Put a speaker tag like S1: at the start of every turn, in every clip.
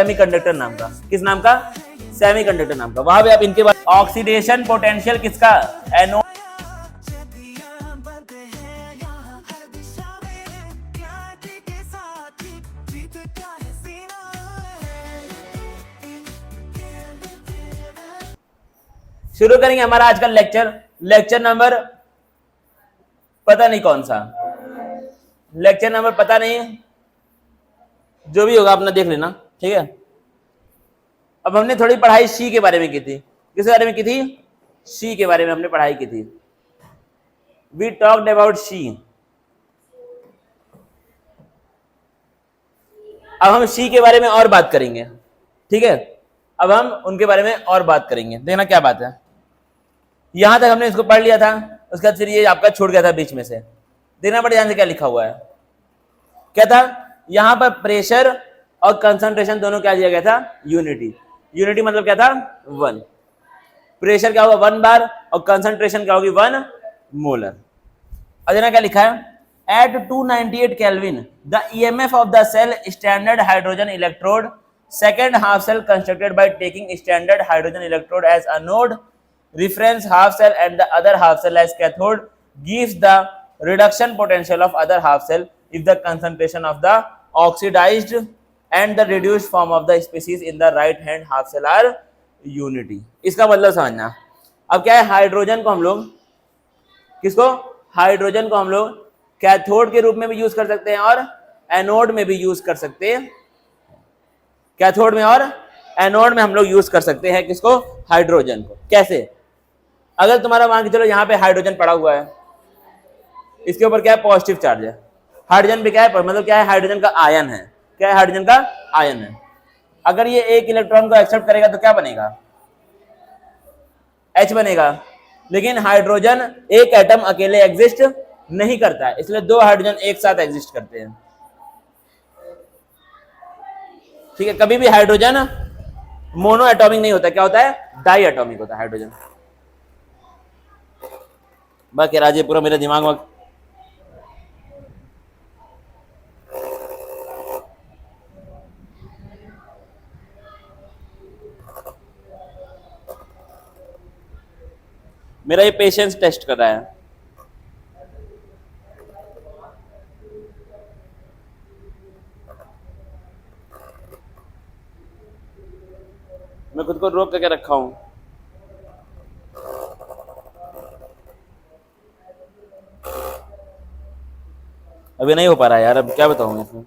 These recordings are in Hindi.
S1: सेमीकंडक्टर नाम का, किस नाम का? सेमीकंडक्टर नाम का। वहां पे आप इनके बाद ऑक्सीडेशन पोटेंशियल किसका? एनोड। शुरू करेंगे हमारा आज का लेक्चर। लेक्चर नंबर पता नहीं कौन सा, लेक्चर नंबर पता नहीं, जो भी होगा अपना देख लेना, ठीक है। अब हमने थोड़ी पढ़ाई शी के बारे में की थी। किसके बारे में की थी? शी के बारे में हमने पढ़ाई की थी। We talked about she. अब हम शी के बारे में और बात करेंगे, ठीक है। अब हम उनके बारे में और बात करेंगे, देखना क्या बात है। यहां तक हमने इसको पढ़ लिया था, उसके बाद फिर ये आपका छूट गया था बीच में से। देखना बड़े ध्यान से क्या लिखा हुआ है। क्या था यहां पर? प्रेशर और कंसंट्रेशन दोनों क्या दिया गया था? यूनिटी। यूनिटी मतलब क्या था? 1। प्रेशर क्या होगा? 1 बार, और कंसंट्रेशन क्या होगी? 1 मोलर। और देखना क्या लिखा है। At 298 Kelvin, the EMF of the cell standard hydrogen electrode, second half cell constructed by taking standard hydrogen electrode as anode, reference half cell and the other half cell as cathode, gives the reduction potential of other half cell if the concentration of the oxidized and the reduced form of the species in the right hand half cell are unity। इसका मतलब समझना। अब क्या है, हाइड्रोजन को हम लोग, किसको? हाइड्रोजन को हम लोग कैथोड के रूप में भी यूज कर सकते हैं और एनोड में भी यूज कर सकते हैं। कैथोड में और एनोड में हम लोग यूज कर सकते हैं किसको? हाइड्रोजन को। कैसे? अगर तुम्हारा मान के चलो यहाँ पे हाइड्रोजन पड़ा हुआ है, इसके ऊपर क्या है? पॉजिटिव चार्ज है। हाइड्रोजन पे क्या है? मतलब क्या है? हाइड्रोजन का आयन है। क्या है? हाइड्रोजन का आयन है। अगर ये एक इलेक्ट्रॉन को एक्सेप्ट करेगा तो क्या बनेगा? H बनेगा। लेकिन हाइड्रोजन एक एटम अकेले एग्जिस्ट नहीं करता है, इसलिए 2 हाइड्रोजन एक साथ एग्जिस्ट करते हैं, ठीक है। कभी भी हाइड्रोजन मोनो एटॉमिक नहीं होता, क्या होता है? डाई एटॉमिक होता है हाइड्रोजन। बाकी राजे पूरा मेरे दिमाग में मेरा ये पेशेंस टेस्ट कर रहा है। मैं खुद को रोक करके रखा हूं। अभी नहीं हो पा रहा है यार, अब क्या बताऊं इसमें।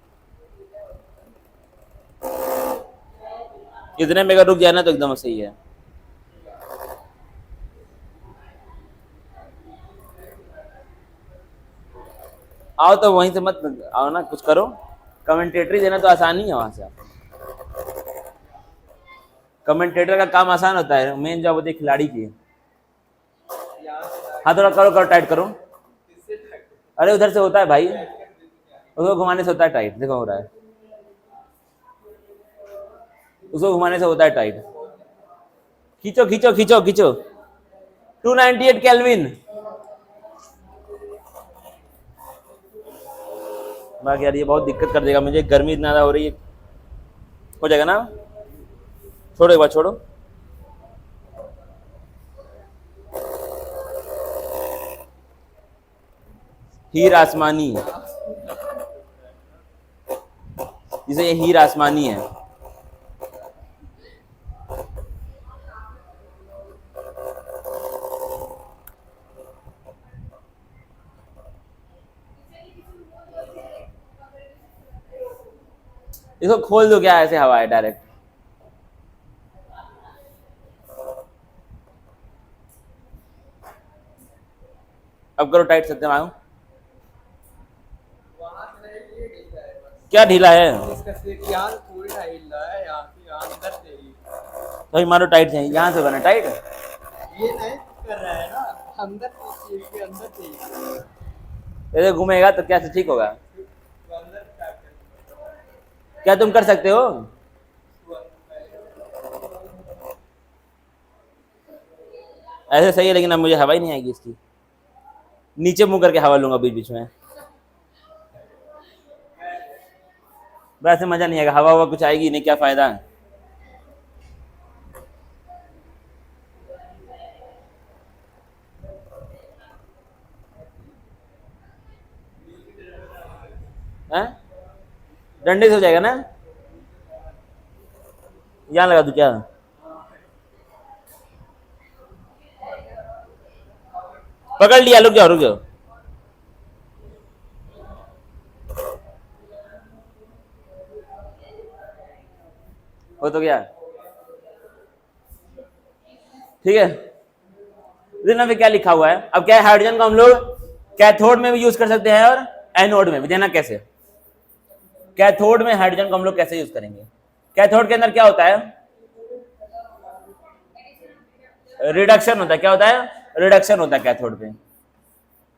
S1: इतने में अगर रुक जाए ना तो एकदम सही है। आओ तो वहीं से मत आओ ना, कुछ करो। कमेंटेटरी देना तो आसान ही है वहां से। कमेंटेटर का काम आसान होता है, मेन जॉब होती है खिलाड़ी की। हाँ थोड़ा करो करो, टाइट करो। अरे उधर से होता है भाई, उसको घुमाने से होता है टाइट। देखो हो रहा है, उसको घुमाने से होता है टाइट। खींचो खींचो खींचो खींचो। 298 केल्विन। बाकी यार ये बहुत दिक्कत कर देगा मुझे, गर्मी इतना ज्यादा हो रही है। हो जाएगा ना? छोड़ो एक बार, छोड़ो। हीर आसमानी, जिसे ये हीर आसमानी है। इसको खोल दो, क्या ऐसे हवा है डायरेक्ट। अब करो टाइट सत्यम। क्या ढीला है? तो मारो टाइट चाहिए, यहाँ से बना टाइट। ये नहीं कर रहा है ना, अंदर के अंदर चाहिए। घूमेगा तो क्या ठीक होगा? क्या तुम कर सकते हो? ऐसे सही है, लेकिन अब मुझे हवा ही नहीं आएगी इसकी। नीचे मुंह करके हवा लूंगा बीच बीच में। वैसे मजा नहीं आएगा, हवा हवा कुछ आएगी नहीं, क्या फायदा है। हैं? डंडे से हो जाएगा ना, यहाँ लगा दूं क्या? पकड़ लिया, रुक जाओ रुक जाओ। हो तो गया, ठीक है। देखना फिर क्या लिखा हुआ है। अब क्या है, हाइड्रोजन को हम लोग कैथोड में भी यूज कर सकते हैं और एनोड में भी। देखना कैसे, कैथोड में हाइड्रोजन को हम लोग कैसे यूज करेंगे। कैथोड के अंदर क्या होता है, रिडक्शन होता है। क्या होता है, रिडक्शन होता है कैथोड पे।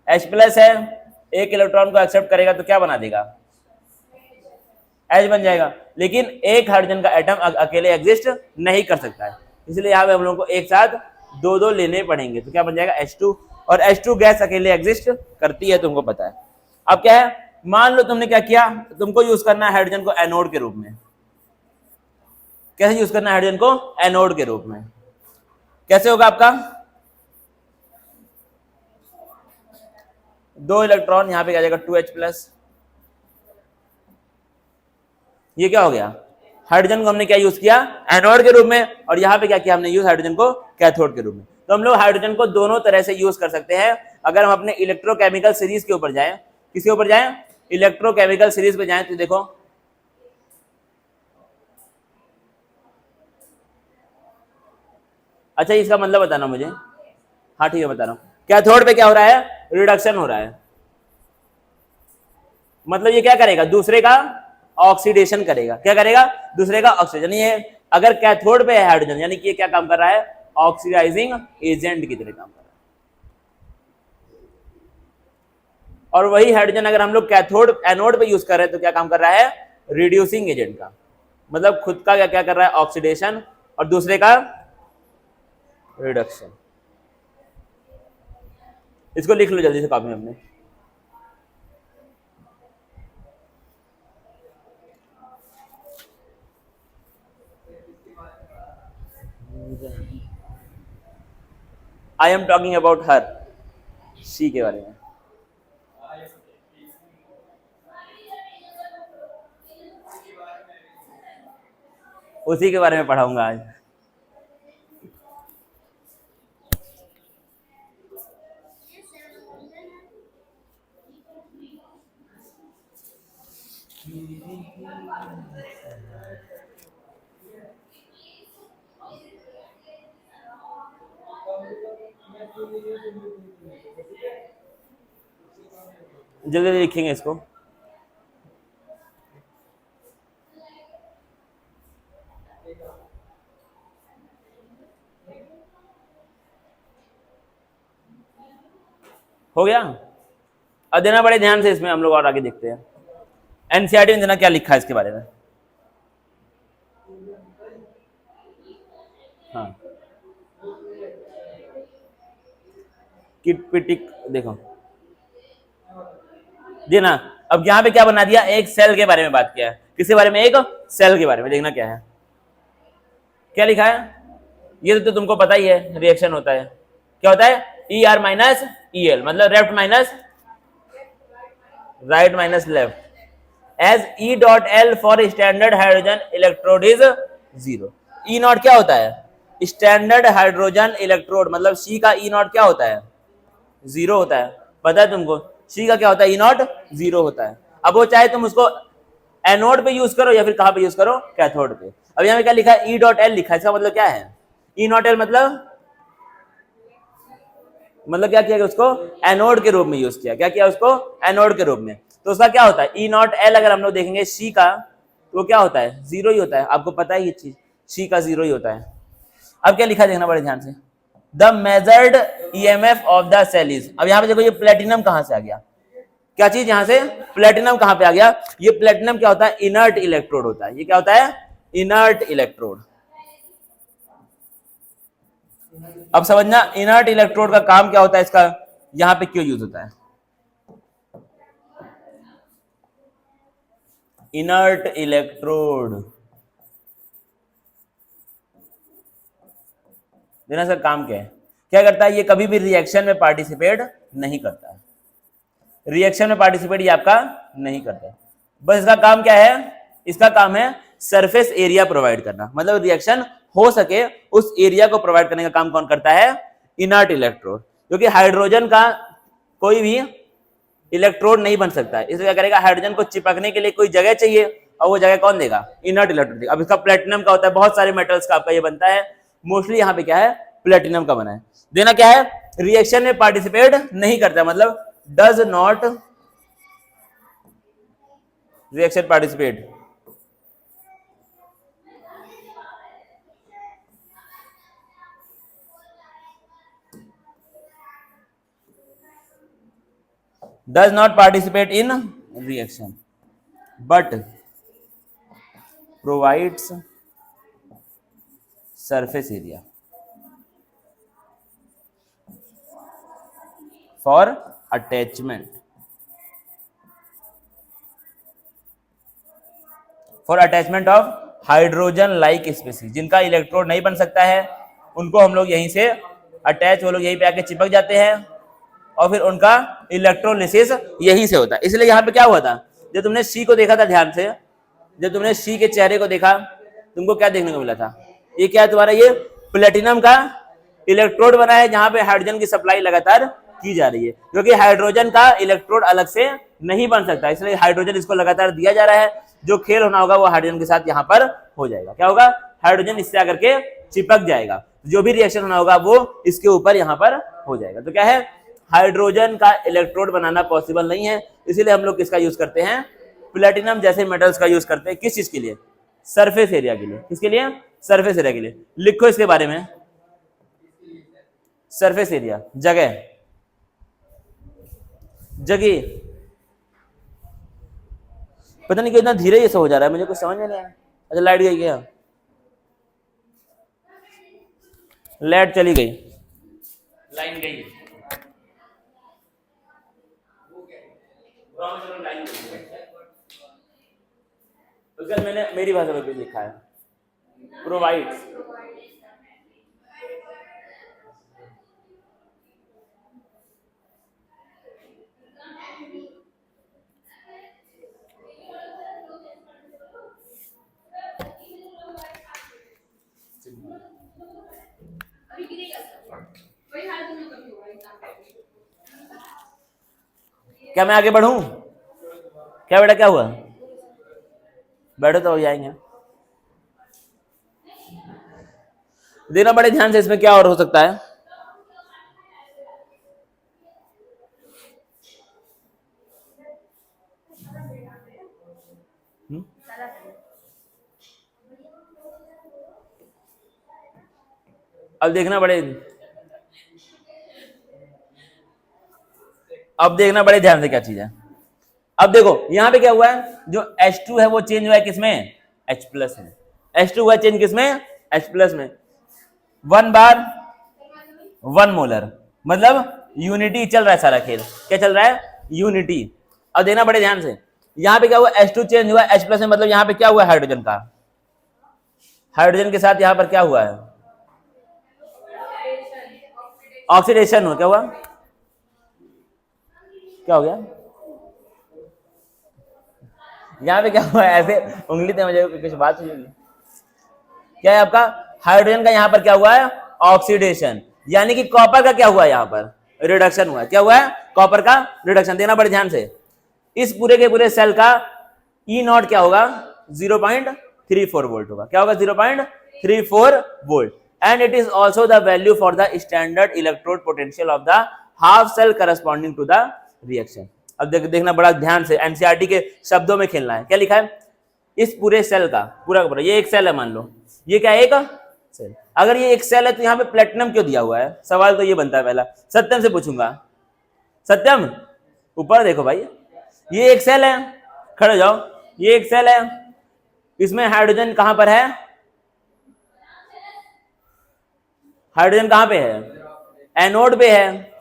S1: H+ है, एक इलेक्ट्रॉन को एक्सेप्ट करेगा तो क्या बना देगा, H बन जाएगा। लेकिन एक हाइड्रोजन का एटम अकेले एग्जिस्ट नहीं कर सकता है, इसलिए यहाँ पे हम लोगों को एक साथ दो दो लेने पड़ेंगे। तो क्या बन जाएगा, H2। और H2 गैस अकेले एग्जिस्ट करती है, तुमको पता है। अब क्या है, मान लो तुमने क्या किया, तुमको यूज करना है हाइड्रोजन को एनोड के रूप में। कैसे यूज करना है हाइड्रोजन को एनोड के रूप में, कैसे होगा आपका, 2 इलेक्ट्रॉन यहाँ पे क्या जाएगा 2H+। ये क्या हो गया, हाइड्रोजन को हमने क्या यूज किया, एनोड के रूप में, और यहाँ पे क्या किया हमने यूज हाइड्रोजन को कैथोड के रूप में। तो हम लोग हाइड्रोजन को दोनों तरह से यूज कर सकते हैं। अगर हम अपने इलेक्ट्रोकेमिकल सीरीज के ऊपर जाएं, किसके ऊपर जाएं, इलेक्ट्रोकेमिकल सीरीज पे जाएं, तो देखो अच्छा इसका मतलब बताना मुझे। हाँ ठीक है बता रहा हूँ। कैथोड पे क्या हो रहा है, रिडक्शन हो रहा है। मतलब ये क्या करेगा, दूसरे का ऑक्सीडेशन करेगा। क्या करेगा, दूसरे का ऑक्सीजन। ये अगर कैथोड पे है हाइड्रोजन, यानी कि ये क्या काम कर रहा है, ऑक्सीडाइजिंग एजेंट की तरह काम कर रहा है। और वही हाइड्रोजन अगर हम लोग कैथोड एनोड पे यूज कर रहे हैं तो क्या काम कर रहा है, रिड्यूसिंग एजेंट का। मतलब खुद का क्या क्या कर रहा है, ऑक्सीडेशन, और दूसरे का रिडक्शन। इसको लिख लो जल्दी से कॉपी में अपने। I am talking about her, she के बारे में। उसी के बारे में पढ़ाऊंगा आज। जल्दी लिखेंगे इसको। हो गया। अब देना बड़े ध्यान से इसमें, हम लोग और आगे देखते हैं। एनसीईआरटी में देना क्या लिखा है इसके बारे में। हाँ किटपिटिक देखो देना। अब यहाँ पे क्या बना दिया, एक सेल के बारे में बात किया है। किसके बारे में, एक सेल के बारे में। देखना क्या है, क्या लिखा है, ये तो तुमको पता ही है, रिएक्शन होता है। क्या होता है, ER माइनस EL, मतलब left minus right minus left. As E.L for standard hydrogen electrode is 0। E0 क्या होता है, स्टैंडर्ड हाइड्रोजन इलेक्ट्रोड, मतलब C का E0 क्या होता है, 0 होता है। पता है तुमको, C का क्या होता है, E0 0 होता है। अब वो चाहे तुम उसको एनोड पे यूज करो या फिर कहां पे यूज करो, कैथोड पे। अब यहाँ पे क्या लिखा है, E.L लिखा है। इसका मतलब क्या है, E0L मतलब क्या किया, उसको एनोड के रूप में यूज किया। क्या किया, उसको एनोड के रूप में। तो उसका क्या होता है, E0L अगर हम लोग देखेंगे C का, तो क्या होता है, 0 ही होता है। आपको पता है ये चीज, C का 0 ही होता है। अब क्या लिखा देखना बड़े ध्यान से, the measured EMF of the cell is. अब यहाँ पे देखो ये प्लेटिनम कहां से आ गया, क्या चीज, यहां से प्लेटिनम कहां पे आ गया। ये प्लेटिनम क्या होता है, इनर्ट इलेक्ट्रोड होता है। ये क्या होता है, इनर्ट इलेक्ट्रोड। अब समझना इनर्ट इलेक्ट्रोड का काम क्या होता है, इसका यहां पे क्यों यूज होता है। Inert electrode. देना सर काम क्या है? क्या करता है ये? कभी भी रिएक्शन में पार्टिसिपेट नहीं करता है। रिएक्शन में पार्टिसिपेट ये आपका नहीं करता है। बस इसका काम क्या है? इसका काम है सरफेस एरिया प्रोवाइड करना, मतलब रिएक्शन हो सके उस एरिया को प्रोवाइड करने का काम कौन करता है? Inert electrode. क्योंकि हाइड्रोजन का कोई भी इलेक्ट्रोड नहीं बन सकता है, इसलिए क्या करेगा? हाइड्रोजन को चिपकने के लिए कोई जगह चाहिए, और वो जगह कौन देगा? इनर्ट इलेक्ट्रोड देगा। अब इसका प्लेटिनम का होता है, बहुत सारे मेटल्स का आपका ये बनता है, मोस्टली यहाँ पे क्या है? प्लेटिनम का बना है। देना क्या है? रिएक्शन में पार्टिसिपेट नहीं करता, मतलब does not reaction participate. does not participate in reaction but provides surface area for attachment of hydrogen like species. जिनका इलेक्ट्रोड नहीं बन सकता है उनको हम लोग यहीं से अटैच, वो लोग यहीं पे आके चिपक जाते हैं और फिर उनका इलेक्ट्रोलिसिस यहीं से होता है। इसलिए यहाँ पे क्या हुआ था? जब तुमने सी को देखा था ध्यान से, जब तुमने सी के चेहरे को देखा, तुमको क्या देखने को मिला था? ये क्या है तुम्हारा? ये प्लेटिनम का इलेक्ट्रोड बना है जहां पे हाइड्रोजन की सप्लाई लगातार की जा रही है, क्योंकि हाइड्रोजन का इलेक्ट्रोड अलग से नहीं बन सकता, इसलिए हाइड्रोजन इसको लगातार दिया जा रहा है। जो खेल होना होगा वो हाइड्रोजन के साथ यहाँ पर हो जाएगा। क्या होगा? हाइड्रोजन इससे आकर के चिपक जाएगा, जो भी रिएक्शन होना होगा वो इसके ऊपर यहाँ पर हो जाएगा। तो क्या है? हाइड्रोजन का इलेक्ट्रोड बनाना पॉसिबल नहीं है, इसीलिए हम लोग किसका यूज करते हैं? प्लेटिनम जैसे मेटल्स का यूज करते हैं। किस चीज के लिए? सरफेस एरिया के लिए। किसके लिए? सरफेस एरिया के लिए। लिखो इसके बारे में, सरफेस एरिया, जगह, जगह। पता नहीं क्यों इतना धीरे ये सब हो जा रहा है, मुझे कुछ समझ में नहीं आया। अच्छा लाइट गई क्या? लाइट चली गई, लाइन गई, उसके मैंने मेरी भाषा में कुछ लिखा है, प्रोवाइड्स। क्या मैं आगे बढ़ूं? क्या बेटा क्या हुआ? बैठो तो हो जाएंगे। देखना बड़े ध्यान से इसमें क्या और हो सकता है। अब देखना बड़े ध्यान से क्या चीज है। अब देखो यहां पे क्या हुआ है? जो H2 है वो चेंज हुआ है किसमें? H+ में। H2 हुआ चेंज किसमें? H+ में। 1 बार 1 मोलर, मतलब यूनिटी चल रहा है सारा खेल। क्या चल रहा है? यूनिटी। अब देखना बड़े ध्यान से, यहां पे क्या हुआ? H2 चेंज हुआ H+ में, मतलब यहां पे क्या हुआ? हाइड्रोजन का, हाइड्रोजन के साथ यहां पर क्या हुआ है? ऑक्सीडेशन हुआ। क्या हुआ? क्या हो गया? यहाँ पे क्या हुआ? ऐसे उंगली थे मुझे कुछ बात हुई। क्या है आपका? हाइड्रोजन का यहाँ पर क्या हुआ है? ऑक्सीडेशन, यानी कि कॉपर का क्या हुआ? यहाँ पर रिडक्शन हुआ है। क्या हुआ है? कॉपर का रिडक्शन। देना बड़े ध्यान से, इस पूरे के पूरे सेल का E0 क्या होगा? 0.34 वोल्ट होगा। क्या होगा? 0.34 volt. And it is also the value for the standard electrode potential of the half cell corresponding to the reaction. अब देखना बड़ा ध्यान से, एनसीईआरटी के शब्दों में खेलना है। क्या लिखा है? इस पूरे सेल का पूरा का पूरा, ये एक सेल है मान लो, ये क्या है? एक सेल। अगर ये एक सेल है तो यहाँ पे प्लेटिनम क्यों दिया हुआ है? सवाल तो ये बनता है पहला। सत्यम से पूछूंगा, सत्यम ऊपर देखो भाई, ये एक सेल है, खड़े हो जाओ, ये एक सेल है, इसमें हाइड्रोजन कहां पर है? हाइड्रोजन कहां पे है? एनोड पे है।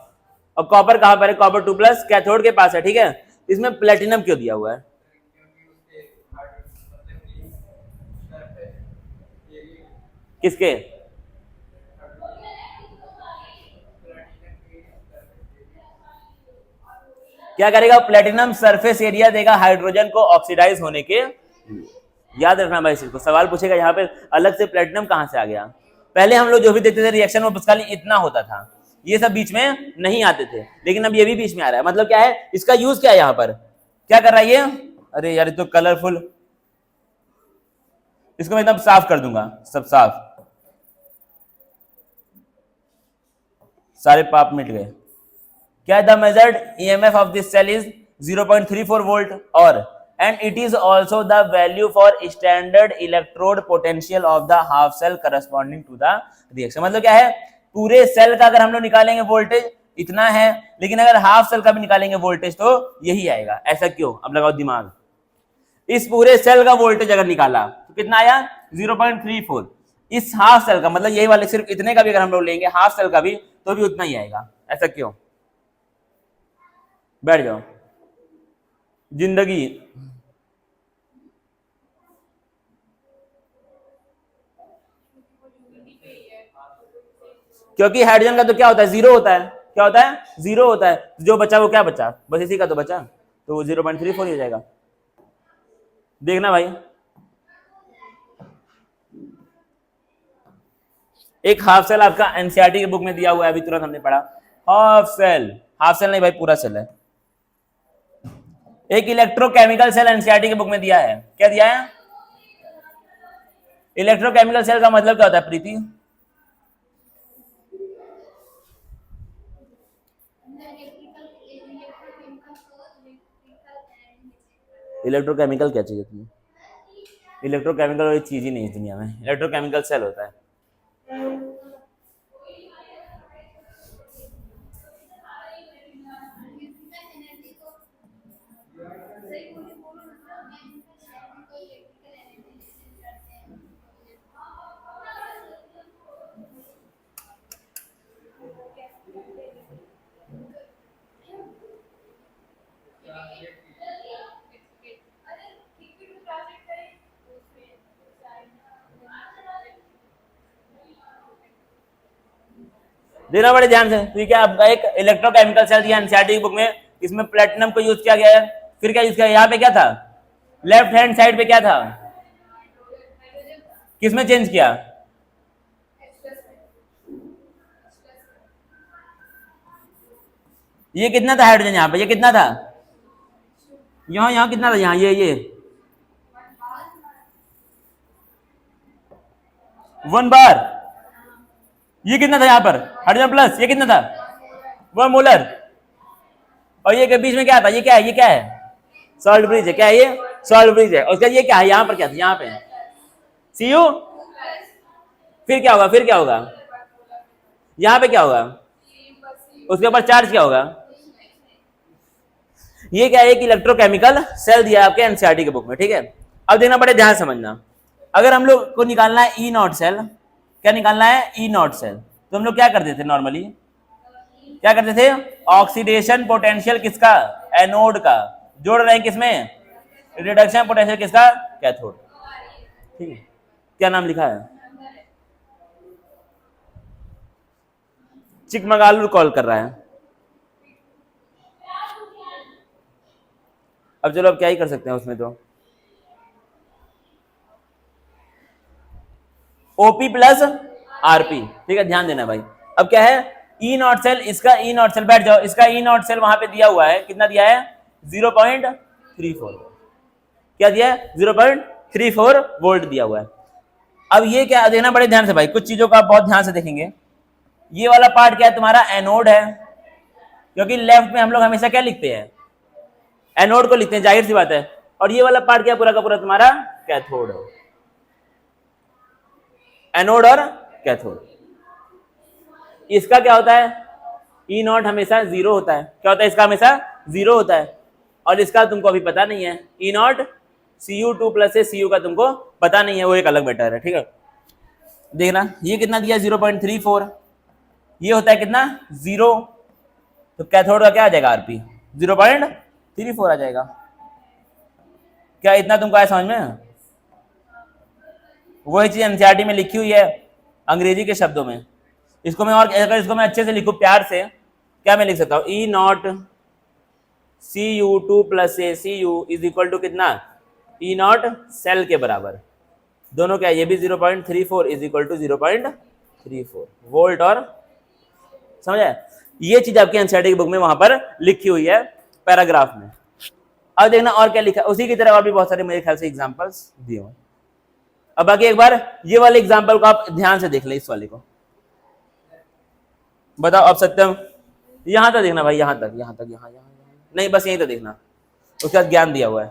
S1: और कॉपर कहां पर है? कॉपर 2+ कैथोड के पास है। ठीक है, इसमें प्लेटिनम क्यों दिया हुआ है? किसके? क्या करेगा? प्लेटिनम सरफेस एरिया देगा हाइड्रोजन को ऑक्सीडाइज होने के। याद रखना भाई, इसको सवाल पूछेगा यहाँ पे अलग से प्लेटिनम कहां से आ गया। पहले हम लोग जो भी देखते थे रिएक्शन वो बस खाली इतना होता था, ये सब बीच में नहीं आते थे, लेकिन अब ये भी बीच में आ रहा है। मतलब क्या है इसका यूज, क्या है यहाँ पर क्या कर रहा है ये? अरे यार ये तो कलरफुल, इसको मैं एकदम साफ कर दूंगा, सब साफ, सारे पाप मिट गए। क्या? The measured EMF of this cell is 0.34 volt or and it is also the value for standard electrode potential of the half cell corresponding to the reaction. मतलब क्या है, पूरे सेल का अगर हम लोग निकालेंगे वोल्टेज इतना है, लेकिन अगर हाफ सेल का भी निकालेंगे वोल्टेज तो यही आएगा। ऐसा क्यों? अब लगाओ दिमाग। इस पूरे सेल का वोल्टेज अगर निकाला तो कितना आया? 0.34। इस हाफ सेल का मतलब यही वाले सिर्फ इतने का भी अगर हम लोग लेंगे हाफ सेल का भी तो भी उतना ही आएगा। ऐसा क्यों? बैठ जाओ। जिंदगी क्योंकि हाइड्रोजन का तो क्या होता है? जीरो होता है। क्या होता है? जीरो होता है। जो बचा वो क्या बचा? बस इसी का तो बचा, तो वो 0.34 हो जाएगा। देखना भाई, एक हाफ सेल आपका एनसीईआरटी की बुक में दिया हुआ है, अभी तुरंत हमने पढ़ा। हाफ सेल, हाफ सेल नहीं भाई पूरा सेल है। एक इलेक्ट्रोकेमिकल सेल एनसीईआरटी की बुक में दिया है। क्या दिया है? इलेक्ट्रोकेमिकल सेल का मतलब क्या होता है प्रीति? इलेक्ट्रोकेमिकल क्या चाहिए तुम्हें? इलेक्ट्रोकेमिकल कोई चीज ही नहीं है दुनिया में, इलेक्ट्रोकेमिकल सेल होता है। देना बड़े ध्यान से। तो ये क्या आपका एक इलेक्ट्रोकेमिकल सेल दिया एनसीईआरटी की बुक में, इसमें प्लेटिनम को यूज किया गया है। फिर क्या यूज किया? यहाँ पे क्या था? लेफ्ट हैंड साइड पे क्या था? किसमें चेंज किया? ये कितना था हाइड्रोजन यहाँ पे? ये कितना था? यहाँ कितना था? यहाँ ये 1 बार। ये कितना था यहाँ पर हाइड्रोजन प्लस? ये कितना था? 1 मोलर। और ये के बीच में क्या था? ये क्या है? ये क्या है? सॉल्ट ब्रिज है। क्या है ये? सॉल्ट ब्रिज है। उसका ये क्या है? यहाँ पर क्या था? यहाँ पे Cu। फिर क्या होगा? फिर क्या होगा? यहाँ पे क्या होगा? उसके ऊपर चार्ज क्या होगा? ये क्या है? एक इलेक्ट्रोकेमिकल सेल दिया आपके एनसीईआरटी के बुक में, ठीक है। अब देखना बड़े ध्यान समझना, अगर हम लोग को निकालना है ई नॉट सेल, क्या निकालना है? ई नॉट सेल, तो हम लोग क्या करते थे नॉर्मली? क्या करते थे? ऑक्सीडेशन पोटेंशियल किसका? एनोड का। जोड़ रहे हैं किसमें? रिडक्शन पोटेंशियल किसका? कैथोड। ठीक है, क्या नाम लिखा है? चिकमगालुर कॉल कर रहा है। अब चलो अब क्या ही कर सकते हैं उसमें, तो ओपी प्लस आरपी, ठीक है, ध्यान देना भाई। अब क्या है? ई नॉट सेल, इसका ई नॉट सेल, बैठ जाओ, इसका ई नॉट सेल वहां पे दिया हुआ है, कितना दिया है? 0.34। क्या दिया है? 0.34 वोल्ट दिया हुआ है। अब ये क्या देखना बड़े ध्यान से भाई, कुछ चीजों का आप बहुत ध्यान से देखेंगे। ये वाला पार्ट क्या है? तुम्हारा एनोड है, क्योंकि लेफ्ट में हम लोग हमेशा क्या लिखते हैं? एनोड को लिखते हैं, जाहिर सी बात है। और ये वाला पार्ट क्या पूरा का पूरा तुम्हारा? कैथोड है। एनोड और कैथोड। इसका क्या होता है? ई नॉट हमेशा 0 होता है। क्या होता है? इसका हमेशा 0 होता है। और इसका तुमको अभी पता नहीं है, ई नॉट Cu2 प्लस है, Cu का तुमको पता नहीं है, वो एक अलग मैटर है, ठीक है। देखना ये कितना दिया? 0.34। ये होता है कितना? 0। तो कैथोड का क्या आ जाएगा? आरपी 0.34 आ जाएगा। क्या इतना तुमको आया समझ में? वही चीज एनसीईआरटी में लिखी हुई है, अंग्रेजी के शब्दों में। इसको मैं और अगर इसको मैं अच्छे से लिखूं प्यार से, क्या मैं लिख सकता हूं? E naught Cu2 plus a Cu is equal to कितना? ई नॉट सेल के बराबर। दोनों क्या, ये भी 0.34 इज इक्वल टू 0.34 वोल्ट। और समझ आया? ये चीज आपकी एनसीईआरटी की बुक में वहां पर लिखी हुई है पैराग्राफ में। अब देखना और क्या लिखा है, उसी की तरह और भी बहुत सारे मेरे ख्याल से एग्जांपल्स दिए हुए। अब बाकी एक बार ये वाले एग्जांपल को आप ध्यान से देख लें, इस वाले को बताओ। अब सत्यम यहां तक देखना भाई, यहां तक, यहां नहीं, बस यहीं तक देखना, उसके बाद ज्ञान दिया हुआ है।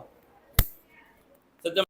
S1: सत्यम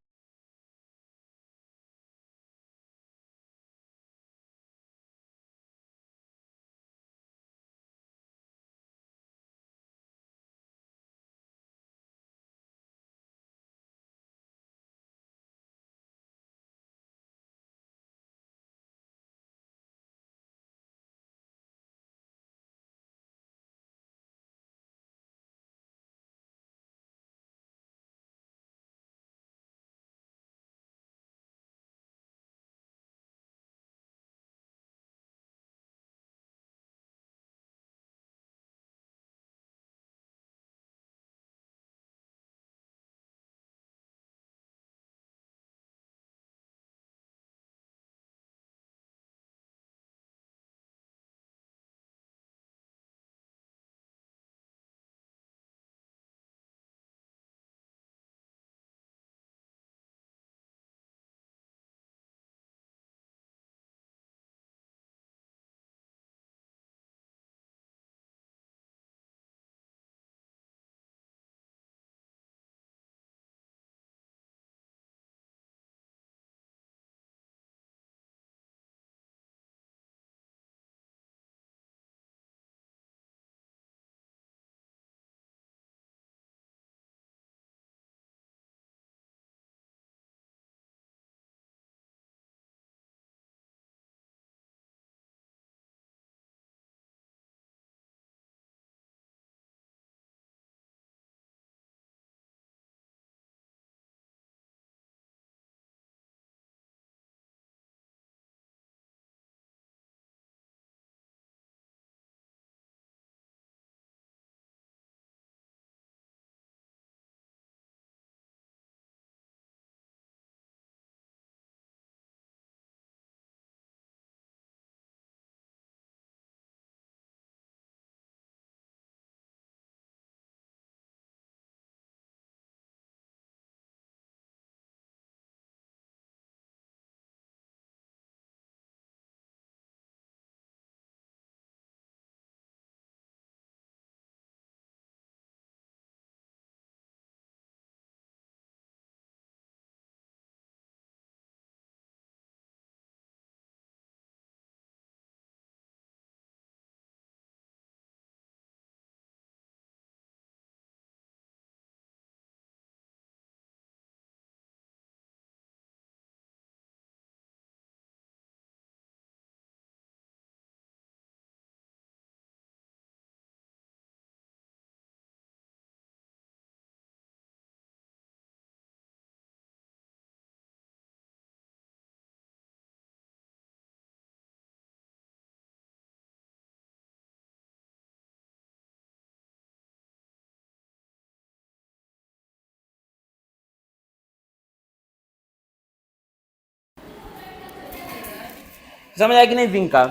S1: समझ आया कि नहीं? जिंक का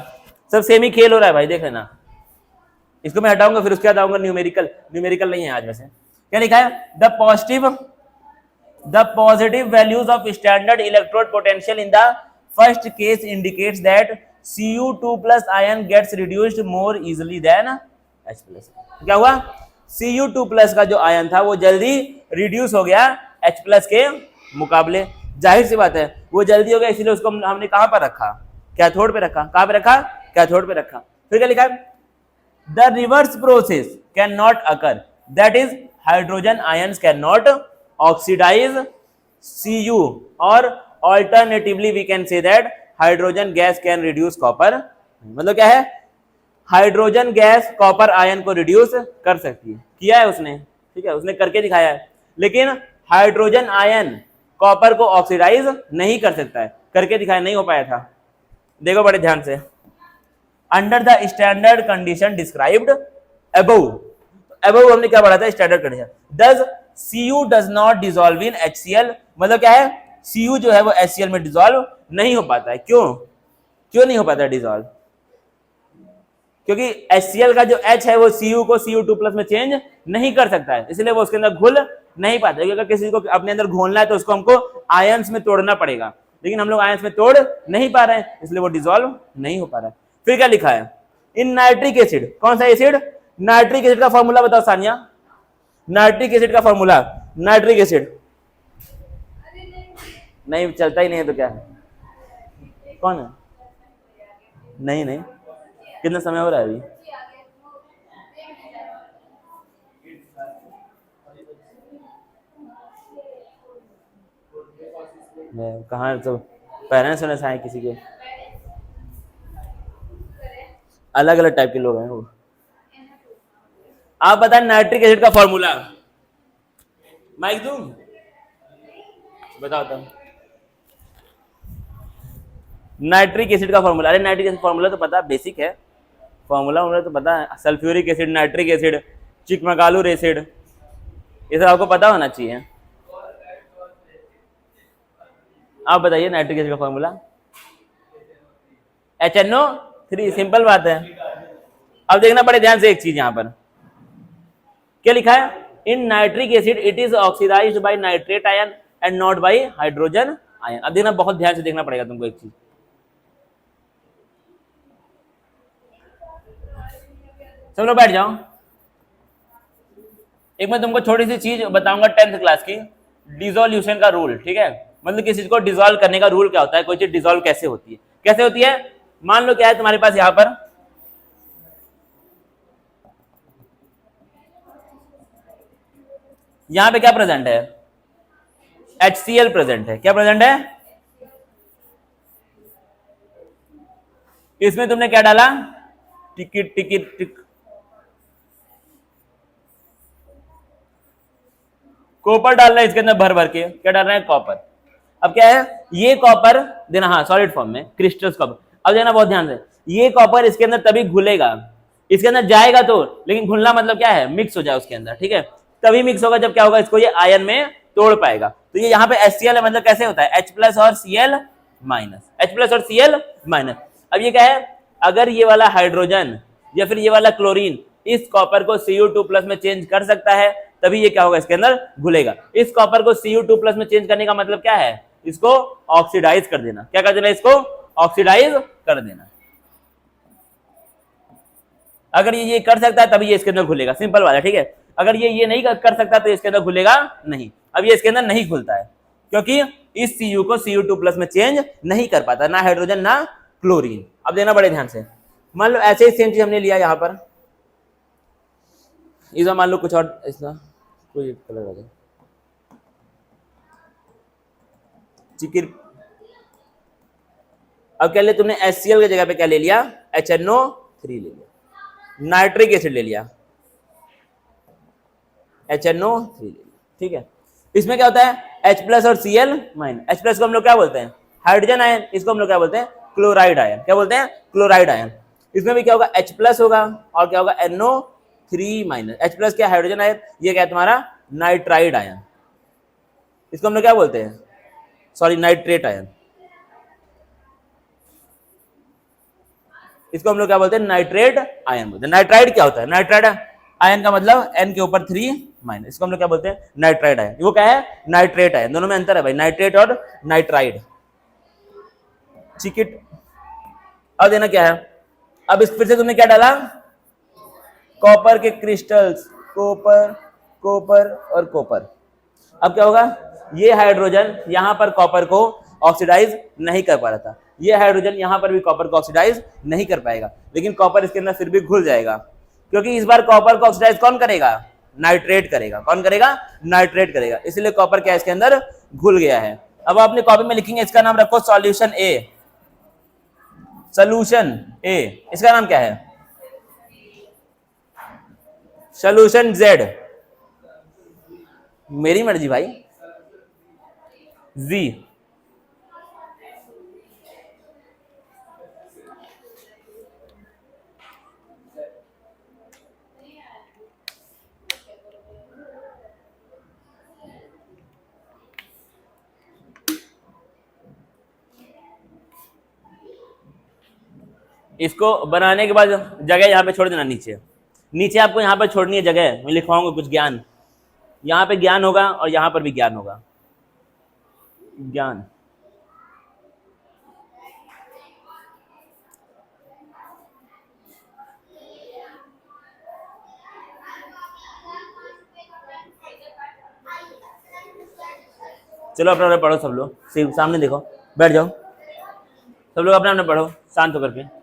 S1: सब सेम ही खेल हो रहा है भाई, देख लेना। इसको मैं हटाऊंगा, फिर उसके बाद आऊंगा न्यूमेरिकल। न्यूमेरिकल नहीं है आज वैसे। क्या लिखा है? The positive values of standard electrode potential in the first case indicates that Cu2 plus ion gets reduced more easily than H plus. क्या हुआ? Cu2 प्लस का जो आयन था वो जल्दी रिड्यूस हो गया H प्लस के मुकाबले। जाहिर सी बात है वो जल्दी हो गया, इसीलिए उसको हमने कहां पर रखा? कैथोड पे रखा। कहां पे रखा? कैथोड पे रखा। फिर क्या लिखा है? The reverse process can not occur, that is hydrogen ions can not oxidise Cu, और alternatively we can say that hydrogen gas can reduce copper. मतलब क्या है? हाइड्रोजन गैस कॉपर आयन को रिड्यूस कर सकती है। किया है उसने, ठीक है, उसने करके दिखाया है। लेकिन हाइड्रोजन आयन कॉपर को ऑक्सीडाइज नहीं कर सकता है, करके दिखाया, नहीं हो पाया था। देखो बड़े ध्यान से, under the standard condition described above, above हमने क्या पढ़ा था, standard condition, does Cu does not dissolve in HCl, मतलब क्या है, Cu जो है वो HCl में डिसॉल्व नहीं हो पाता है। क्यों, क्यों नहीं हो पाता है डिसॉल्व? क्योंकि HCl का जो H है वो Cu को Cu2 प्लस में चेंज नहीं कर सकता है, इसलिए वो उसके अंदर घुल नहीं पाता है। अगर किसी को अपने अंदर घोलना है तो उसको हमको आयंस में तोड़ना पड़ेगा, लेकिन हम लोग आयंस में तोड़ नहीं पा रहे हैं, इसलिए वो डिसॉल्व नहीं हो पा रहा है। फिर क्या लिखा है, इन नाइट्रिक एसिड, कौन सा एसिड, नाइट्रिक एसिड का फॉर्मूला बताओ सानिया, नाइट्रिक एसिड का फॉर्मूला, नाइट्रिक एसिड नहीं चलता ही नहीं है तो क्या है, कौन है, नहीं नहीं, कितना समय हो रहा है अभी, कहाँ तो पेरेंट्स होने से आए किसी के, अलग अलग टाइप के लोग हैं वो। आप बताएं नाइट्रिक एसिड का फॉर्मूला, माइक दूं, बताओ। नाइट्रिक एसिड का फॉर्मूला, अरे नाइट्रिक एसिड फॉर्मूला तो पता, बेसिक है, फॉर्मूला तो पता है, sulphuric acid, nitric acid, Chikmagalur acid, ये सब आपको पता होना चाहिए। आप बताइए नाइट्रिक एसिड का फॉर्मूला, HNO3, सिंपल बात है। अब देखना बड़े ध्यान से एक चीज, यहां पर क्या लिखा है, in nitric acid it is oxidised by nitrate ion and not by hydrogen ion. अब देखना, बहुत ध्यान से देखना पड़ेगा तुमको एक चीज, सब लोग बैठ जाओ। एक मैं तुमको छोटी सी चीज बताऊंगा 10th क्लास की, डिसोल्यूशन का रूल, ठीक है, मतलब किसी चीज को डिसॉल्व करने का रूल क्या होता है, कोई चीज डिसॉल्व कैसे होती है, कैसे होती है। मान लो क्या है तुम्हारे पास, यहां पर यहां पे क्या प्रेजेंट है, HCl प्रेजेंट है, क्या प्रेजेंट है, इसमें तुमने क्या डाला, टिकट टिकट टिक, कॉपर डाल रहा है इसके अंदर भर भर के, क्या डाल रहे हैं, कॉपर। अब क्या है, ये कॉपर देना, हाँ सॉलिड फॉर्म में क्रिस्टल्स कॉपर। अब देना बहुत ध्यान से, ये कॉपर इसके अंदर तभी घुलेगा, इसके अंदर जाएगा तो, लेकिन घुलना मतलब क्या है, मिक्स हो जाए उसके अंदर, ठीक है, तभी मिक्स होगा जब क्या होगा, इसको ये आयन में तोड़ पाएगा। तो ये यहाँ पे HCl है, मतलब कैसे होता है, H प्लस और Cl माइनस, H प्लस और Cl माइनस। अब ये क्या है, अगर ये वाला हाइड्रोजन या फिर ये वाला क्लोरीन इस कॉपर को Cu2 प्लस में चेंज कर सकता है, तभी ये क्या होगा, इसके अंदर घुलेगा। इस कॉपर को Cu2 प्लस में चेंज करने का मतलब क्या है, इसको ऑक्सीडाइज कर देना, क्या कर देना, इसको ऑक्सीडाइज कर देना। अगर ये कर सकता है तभी ये इसके अंदर घुलेगा, सिंपल वाला, ठीक है। अगर ये नहीं कर सकता तो इसके अंदर घुलेगा नहीं। अब ये इसके अंदर नहीं घुलता है क्योंकि इस Cu को Cu2 प्लस में चेंज नहीं कर पाता, ना हाइड्रोजन ना क्लोरीन। अब देना बड़े ध्यान से, मान लो ऐसे ही सेम चीज हमने लिया यहां पर, इस मान लो कुछ और, इसका कोई कलर आ जाए, चिकिर। अब क्या ले तुमने, HCl की जगह पे क्या ले लिया, HNO3 ले लिया, नाइट्रिक एसिड ले लिया, HNO3 ले लिया, ठीक है। इसमें क्या होता है, H प्लस और Cl माइनस, H प्लस को हम लोग क्या बोलते हैं, हाइड्रोजन आयन, इसको हम लोग क्या बोलते हैं, क्लोराइड आयन, क्या बोलते हैं, क्लोराइड आयन। इसमें भी क्या होगा, H प्लस होगा और क्या होगा, NO3 माइनस। H प्लस क्या, हाइड्रोजन आयन, ये क्या है तुम्हारा, नाइट्राइड आयन, इसको हम लोग क्या बोलते हैं, सॉरी नाइट्रेट आयन, इसको हम लोग क्या बोलते हैं, नाइट्रेट आयन बोलते हैं। नाइट्राइड क्या होता है, नाइट्राइड आयन का मतलब N के ऊपर 3 माइनस, इसको हम लोग क्या बोलते हैं, नाइट्राइड आयन। वो क्या है, नाइट्रेट आयन, दोनों में अंतर है भाई, नाइट्रेट और नाइट्राइड, चिकिट। अब देना क्या है, अब इस फिर से तुमने क्या डाला, कॉपर के क्रिस्टल्स, कॉपर कॉपर और कॉपर। अब क्या होगा, ये हाइड्रोजन यहां पर कॉपर को ऑक्सीडाइज नहीं कर पा रहा था, ये हाइड्रोजन यहां पर भी कॉपर को ऑक्सीडाइज नहीं कर पाएगा, लेकिन कॉपर इसके अंदर फिर भी घुल जाएगा, क्योंकि इस बार कॉपर को ऑक्सीडाइज कौन करेगा, नाइट्रेट करेगा। कौन करेगा, नाइट्रेट करेगा, इसलिए कॉपर क्या इसके अंदर घुल गया है। अब आपने कॉपी में लिखेंगे, इसका नाम रखो सॉल्यूशन ए, सोल्यूशन ए, इसका नाम क्या है, सोल्यूशन जेड, मेरी मर्जी भाई, जी। इसको बनाने के बाद जगह यहाँ पे छोड़ देना, नीचे नीचे आपको यहाँ पर छोड़नी है जगह, मैं लिखवाऊंगा कुछ ज्ञान, यहाँ पे ज्ञान होगा और यहाँ पर भी ज्ञान होगा, ज्ञान। चलो अपना अपना पढ़ो सब लोग, सामने देखो, बैठ जाओ सब लोग, अपना अपना पढ़ो शांत होकर के।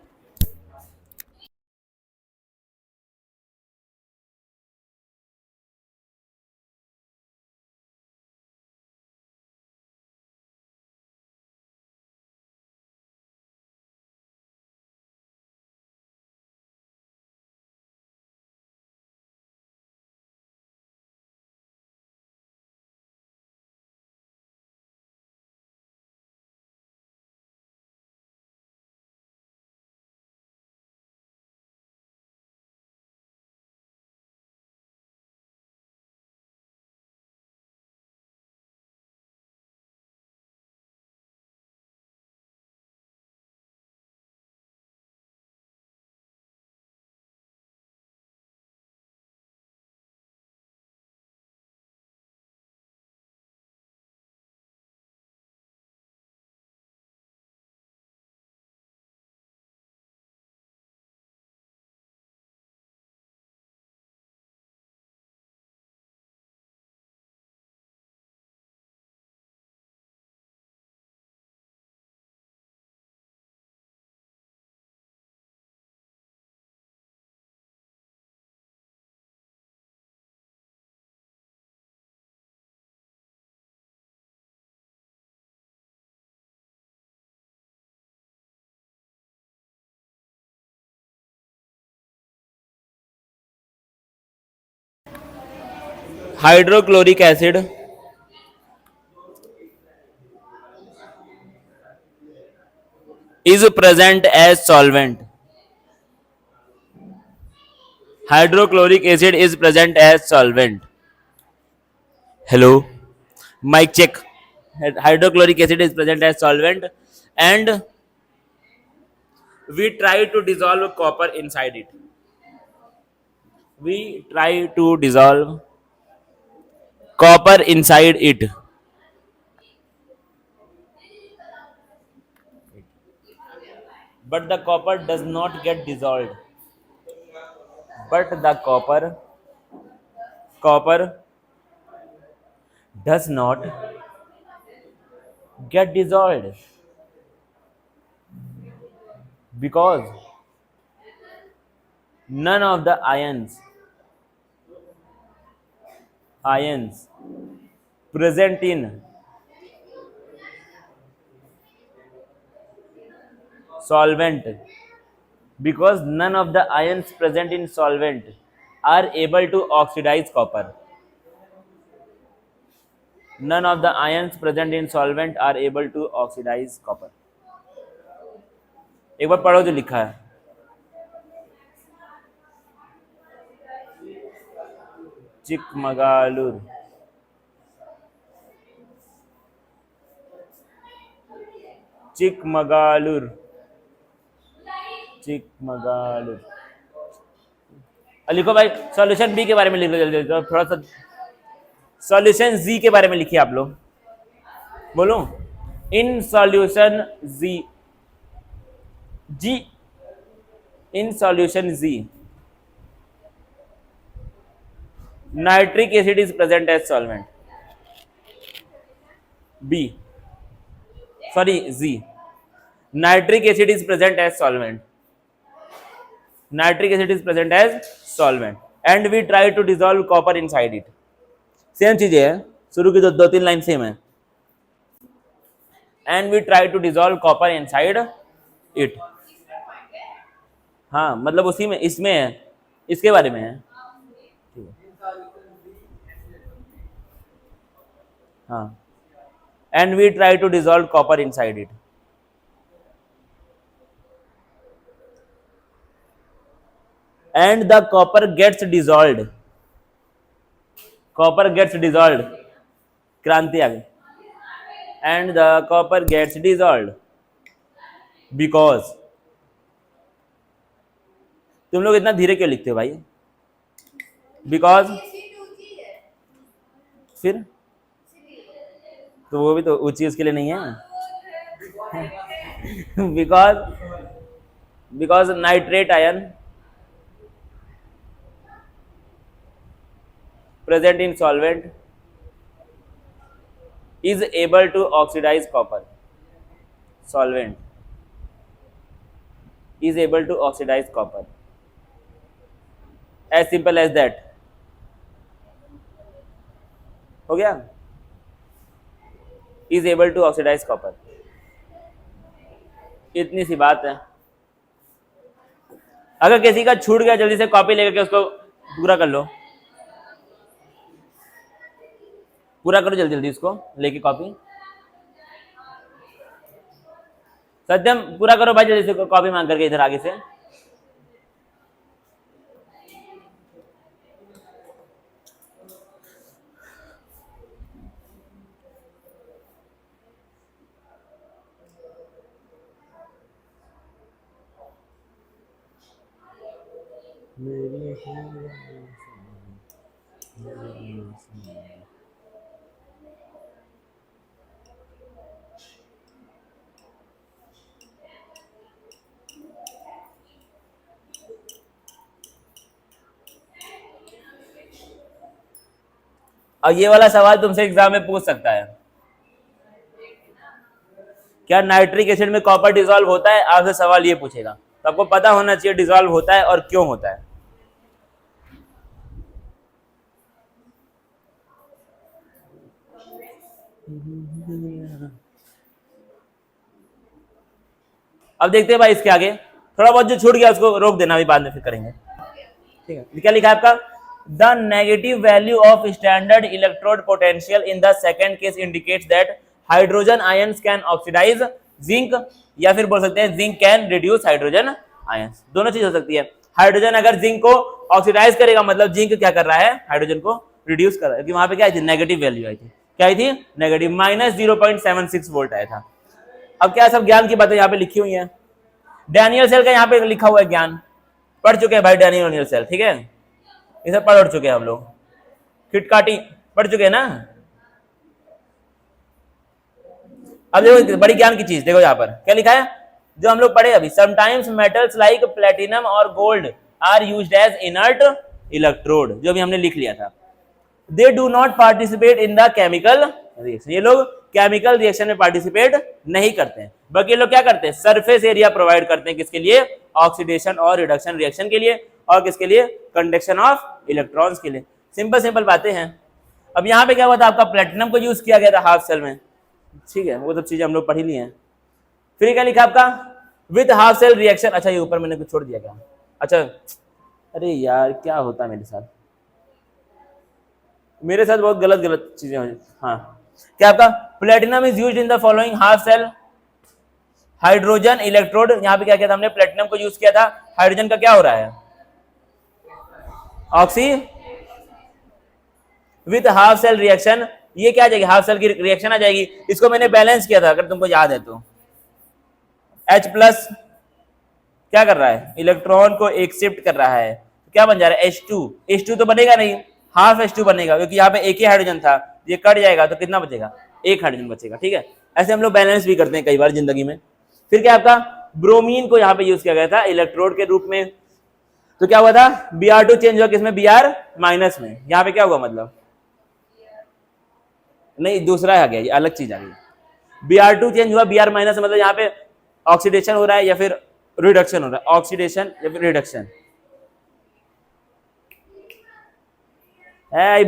S1: Hydrochloric acid is present as solvent. Hydrochloric acid is present as solvent. Hello, mic check. Hydrochloric acid is present as solvent, and we try to dissolve copper inside it. We try to dissolve copper inside it. But the copper does not get dissolved. But the copper does not get dissolved because none of the ions present in solvent, because none of the ions present in solvent are able to oxidize copper. None of the ions present in solvent are able to oxidize copper. एक बार पढ़ो जो लिखा है। चिकमगालुर, चिकमगालुर, चिकमगालुर। लिखो भाई, सॉल्यूशन बी के बारे में लिख लो जल्दी जल्दी, थोड़ा सा सॉल्यूशन जी के बारे में लिखिए आप लोग, बोलो in solution G, G in solution G nitric acid is present as solvent. B, sorry G, nitric acid is present as solvent, nitric acid is present as solvent and we try to dissolve copper inside it. Same चीजें है, शुरू की दो तीन लाइन सेम है। And we try to dissolve copper inside it, हाँ मतलब उसी में, इसमें है, इसके बारे में है। हाँ, and we try to dissolve copper inside it. And the copper gets dissolved, copper gets dissolved, क्रांति आ गई। And the copper gets dissolved because तुम लोग इतना धीरे क्यों लिखते हो भाई? बिकॉज फिर तो वो भी तो ऊंची उसके लिए नहीं है। Because because nitrate ion present in solvent is able to oxidize copper. Solvent is able to oxidize copper. As simple as that. हो गया? Is able to oxidize copper. इतनी सी बात है। अगर किसी का छूट गया जल्दी से कॉपी लेकर के उसको पूरा कर लो, पूरा करो जल्दी जल्दी उसको लेके कॉपी। सत्यम पूरा करो भाई जल्दी से कॉपी मांग करके इधर आगे से। और ये वाला सवाल तुमसे एग्जाम में पूछ सकता है, क्या नाइट्रिक एसिड में कॉपर डिसॉल्व होता है? आपसे सवाल ये पूछेगा, तो आपको पता होना चाहिए डिसॉल्व होता है और क्यों होता है। अब देखते हैं भाई इसके आगे, थोड़ा बहुत जो छूट गया उसको रोक देना, अभी बाद में फिर करेंगे। ठीक है, क्या लिखा है आपका? The negative value of standard electrode potential in the second case indicates that hydrogen ions can oxidise zinc, या फिर बोल सकते हैं zinc can reduce hydrogen ions. दोनों चीज हो सकती है। हाइड्रोजन अगर जिंक को ऑक्सीडाइज करेगा मतलब जिंक क्या कर रहा है? हाइड्रोजन को रिड्यूस कर रहा है, क्योंकि वहां पे क्या आई थी? नेगेटिव वैल्यू आई थी। क्या आई थी? नेगेटिव, -0.76 वोल्ट आया था। अब क्या सब ज्ञान की बातें यहाँ पे लिखी हुई है। डैनियल सेल का यहाँ पे लिखा हुआ है ज्ञान, पढ़ चुके हैं भाई डैनियल सेल, ठीक है, ये सब पढ़ चुके हैं हम लोग। किटकाटी पढ़ चुके हैं ना। अब देखो बड़ी ज्ञान की चीज, देखो यहाँ पर क्या लिखा है जो हम लोग पढ़े अभी। समटाइम्स मेटल्स लाइक प्लेटिनम और gold are used as inert electrode, जो भी हमने लिख लिया था। They do not participate in the chemical reaction, ये लोग केमिकल रिएक्शन में पार्टिसिपेट नहीं करते हैं, बल्कि ये लोग क्या करते हैं? सरफेस एरिया प्रोवाइड करते हैं, किसके लिए? ऑक्सीडेशन और रिडक्शन रिएक्शन के लिए, और किसके लिए? कंडक्शन ऑफ इलेक्ट्रॉन्स के लिए। सिंपल सिंपल बातें हैं। अब यहाँ पे क्या हुआ था? आपका प्लेटिनम को यूज किया गया था हाफ सेल में, ठीक है, वो सब चीजें हम लोग पढ़ ही लिए हैं। फिर क्या लिखा आपका? With half cell reaction. अच्छा ये ऊपर मैंने कुछ छोड़ दिया क्या? अच्छा अरे यार क्या होता है मेरे साथ, मेरे साथ बहुत गलत गलत चीजें हो। हाँ क्या आपका? Platinum is used in the following half cell hydrogen electrode. यहाँ पे क्या किया था हमने? प्लेटिनम को यूज किया था। हाइड्रोजन का क्या हो रहा है? Oxy with half cell reaction. ये क्या आ जाएगी? हाफ सेल की रिएक्शन आ जाएगी। इसको मैंने बैलेंस किया था अगर तुमको याद है तो। H प्लस क्या कर रहा है? इलेक्ट्रॉन को एक्सेप्ट कर रहा है, क्या बन जा रहा है? H2। H2 तो बनेगा नहीं, हाफ H2 बनेगा, क्योंकि यहाँ पे एक ही हाइड्रोजन था, ये कट जाएगा तो कितना बचेगा? एक हाइड्रोजन बचेगा। ठीक है, ऐसे हम लोग बैलेंस भी करते हैं कई बार जिंदगी में। फिर क्या आपका? ब्रोमीन को यहाँ पे यूज किया गया था इलेक्ट्रोड के रूप में, तो क्या हुआ था? Br2 चेंज हुआ किसमें? Br माइनस में। यहाँ पे क्या हुआ मतलब? नहीं दूसरा आ गया, ये अलग चीज आ गई। Br2 चेंज हुआ Br माइनस, मतलब यहाँ पे ऑक्सीडेशन हो रहा है या फिर रिडक्शन हो रहा है? ऑक्सीडेशन या फिर रिडक्शन है।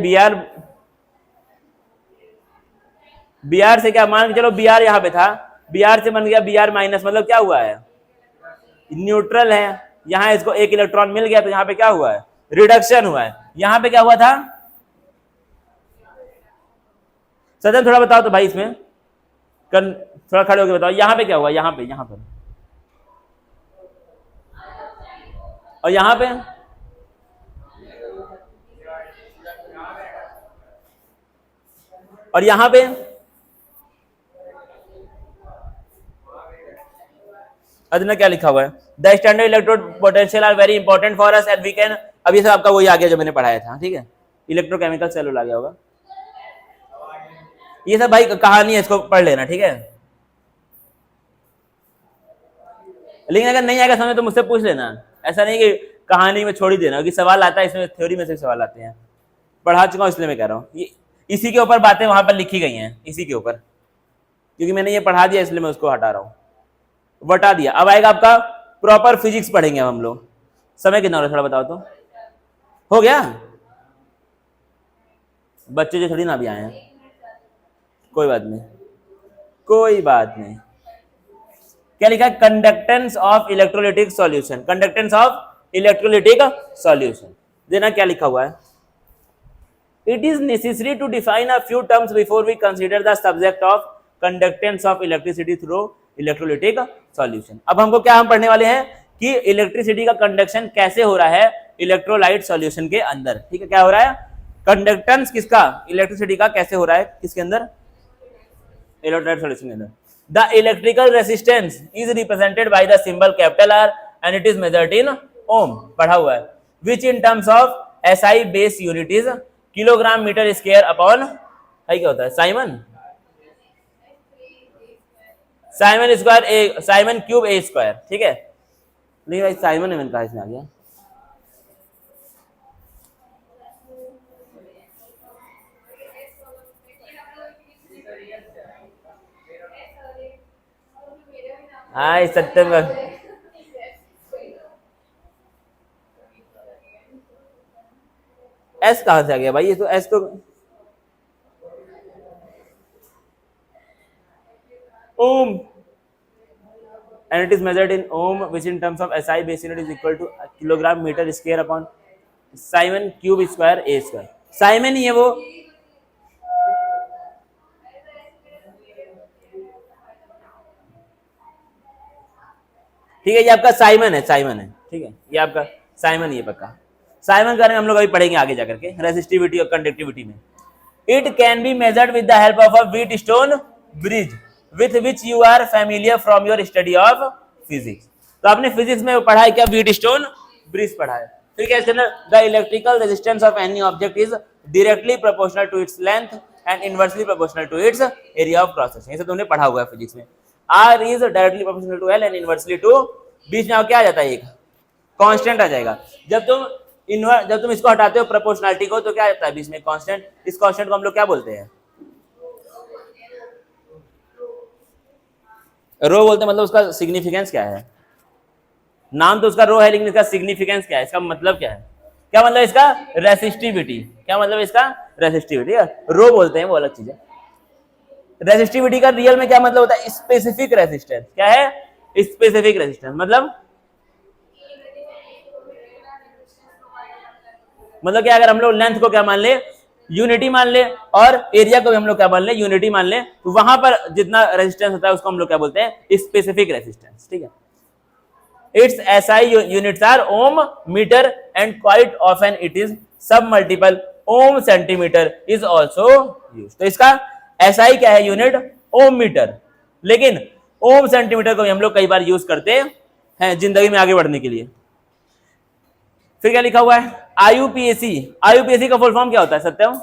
S1: Br से क्या मान के चलो, Br यहाँ पे था, Br से बन गया Br माइनस, मतलब क्या हुआ है? न्यूट्रल है। यहाँ इसको एक इलेक्ट्रॉन मिल गया तो यहाँ पे क्या हुआ है? रिडक्शन हुआ है। यहाँ पे क्या हुआ था? सदन थोड़ा बताओ तो भाई, इसमें थोड़ा खड़े होकर बताओ, यहाँ पे क्या हुआ? यहाँ पर और यहाँ पे और यहाँ पे अदना क्या लिखा हुआ है, the standard electrode potential are very important for us and we can, अब ये सब आपका वही आ गया जो मैंने पढ़ाया था, ठीक है, इलेक्ट्रोकेमिकल सेलुलर आ गया होगा, ये सब भाई कहानी है, इसको पढ़ लेना, ठीक है। लेकिन अगर नहीं आएगा समझ तो मुझसे पूछ लेना, ऐसा नहीं कि कहानी में छोड़ ही देना, क्योंकि सवाल आता है इसमें, थ्योरी में से सवाल आते हैं, पढ़ा चुका हूं इसलिए मैं कह रहा हूँ, इसी के ऊपर बातें वहां पर लिखी गई हैं, इसी के ऊपर, क्योंकि मैंने ये पढ़ा दिया इसलिए मैं उसको हटा रहा हूँ, बता दिया। अब आएगा आपका प्रॉपर फिजिक्स पढ़ेंगे हम लोग, समय कितना हो रहा है थोड़ा बताओ तो, हो गया, बच्चे जो थोड़ी ना भी आए हैं, कोई बात नहीं, कोई बात नहीं। क्या लिखा है, conductance of electrolytic solution, conductance of electrolytic solution, देना क्या लिखा हुआ है, it is necessary to define a few terms before we consider the subject of conductance of electricity through electrolytic solution. अब हमको क्या हम पढ़ने वाले हैं कि इलेक्ट्रिसिटी का कंडक्शन कैसे हो रहा है इलेक्ट्रोलाइट सॉल्यूशन के अंदर, ठीक है, क्या हो रहा है, कंडक्टेंस किसका, इलेक्ट्रिसिटी का कैसे हो रहा है किसके अंदर, इलेक्ट्रोलाइट सॉल्यूशन के अंदर। The electrical resistance is represented by the symbol capital R and it is measured in ohm, पढ़ा हुआ है, which in terms of SI base unit is kilogram metre square upon, है क्या होता है, siemens, siemens square A, siemens cube A square, ठीक है, नहीं भाई साइमन ने मैंने कहा इसमें आ गया, हाय सत्यम का एस कहां से आ गया भाई, ये तो एस तो ओम and it is measured in ohm which in terms of SI base unit is equal to kilogram meter square upon Simon cube square a square, siemens ही है वो, ठीक है, ये आपका साइमन है, साइमन है, ठीक है, ये आपका साइमन ही है पक्का, साइमन के बारे में हम लोग अभी पढ़ेंगे आगे जाकर के रेसिस्टिविटी और कंडक्टिविटी में। It can be measured with the help of a Wheatstone bridge with which you are familiar from your study of physics, तो आपने फिजिक्स में पढ़ा है क्या, व्हीट स्टोन ब्रिज पढ़ा है, फिर कैसे ना, the electrical resistance of any object is directly proportional to its length and inversely proportional to its area of cross section, ये सब तुमने पढ़ा हुआ है फिजिक्स में। R is directly proportional to L and inversely to, बीच में क्या आ जाता है, एक कांस्टेंट आ जाएगा, जब तुम इसको हटाते हो प्रोपोर्शनलिटी को तो क्या आता है बीच में कांस्टेंट, इस कांस्टेंट को हम लोग क्या बोलते हैं, रो बोलते हैं, मतलब उसका सिग्निफिकेंस क्या है, नाम तो उसका रो है लेकिन इसका सिग्निफिकेंस क्या है, इसका मतलब क्या है, क्या मतलब इसका, रेसिस्टिविटी, क्या मतलब इसका, रेसिस्टिविटी, रो बोलते हैं वो अलग चीज है, रेसिस्टिविटी का रियल में क्या मतलब होता है, स्पेसिफिक रेजिस्टेंस, क्या है, स्पेसिफिक रेजिस्टेंस, मतलब क्या, अगर हम लोग लेंथ को क्या मान ले, यूनिटी मान ले, और एरिया को भी हम लोग क्या मान ले, यूनिटी मान ले, तो वहां पर जितना रेजिस्टेंस होता है उसको हम लोग क्या बोलते हैं, स्पेसिफिक रेजिस्टेंस, ठीक है। Its SI units are ohm metre and quite often it is sub multiple ohm centimetre is also used, तो इसका एसआई क्या है, यूनिट ओम मीटर, लेकिन ओम सेंटीमीटर को भी हम लोग कई बार यूज करते हैं जिंदगी में आगे बढ़ने के लिए। फिर क्या लिखा हुआ है, आईयूपीएसी, आईयूपीएसी का फुल फॉर्म क्या होता है सत्यम,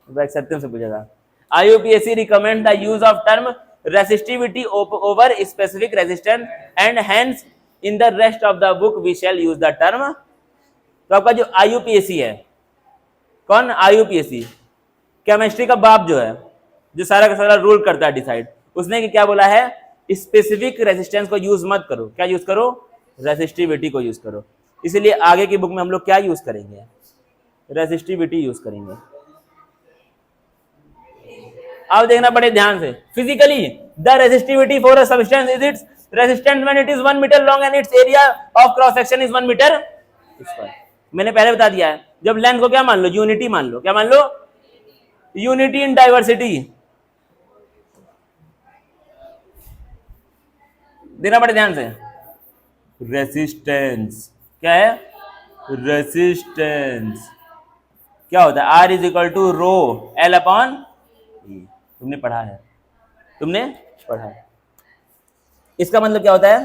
S1: सत्यम से पूछा था, IUPAC recommend the use of term resistivity over specific resistance and hence in the rest of the book we shall use the term, तो आपका जो आईयूपीएसी है, कौन, आईयूपीएसी केमिस्ट्री का बाप जो है, जो सारा का सारा रूल करता है डिसाइड, उसने कि क्या बोला है, स्पेसिफिक रेजिस्टेंस को यूज मत करो, क्या यूज करो, रेसिस्टिविटी को यूज करो, इसीलिए आगे की बुक में हम लोग क्या यूज करेंगे, रेसिस्टिविटी यूज करेंगे। अब देखना बड़े ध्यान से, physically the resistivity for a substance is its resistance when it is 1 metre long and its area of cross section is 1 metre square, मैंने पहले बता दिया है, जब लेंथ को क्या मान लो, यूनिटी मान लो, क्या मान लो, यूनिटी इन डाइवर्सिटी, देना बड़े ध्यान से, रेसिस्टेंस क्या है, रेसिस्टेंस क्या होता है, R is equal to rho L upon A. तुमने पढ़ा है, तुमने पढ़ा है। इसका मतलब क्या होता है,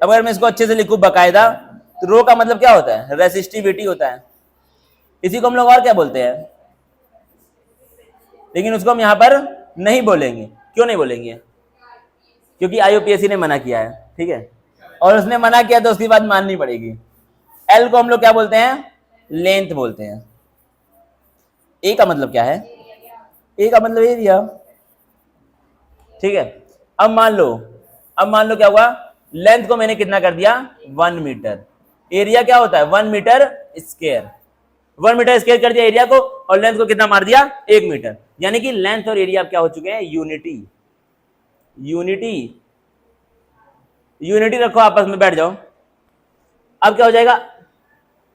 S1: अगर मैं इसको अच्छे से लिखूं बकायदा, तो रो का मतलब क्या होता है, रेसिस्टिविटी होता है। इसी को हम लोग और क्या बोलते हैं, लेकिन उसको हम यहां पर नहीं बोलेंगे। क्यों नहीं बोलेंगे, क्योंकि आईयूपीएससी ने मना किया है, ठीक है, और उसने मना किया तो उसकी बात माननी पड़ेगी। एल को हम लोग क्या बोलते हैं, लेंथ बोलते हैं। ए का मतलब क्या है, ए का मतलब एरिया, ठीक है। अब मान लो क्या हुआ, लेंथ को मैंने कितना कर दिया, 1 मीटर। एरिया क्या होता है, 1 मीटर स्क्वायर। 1 मीटर स्क्वायर कर दिया एरिया को, और लेंथ को कितना मार दिया, 1 मीटर। यानी कि लेंथ और एरिया क्या हो चुके हैं, यूनिटी। यूनिटी रखो, आपस में बैठ जाओ। अब क्या हो जाएगा,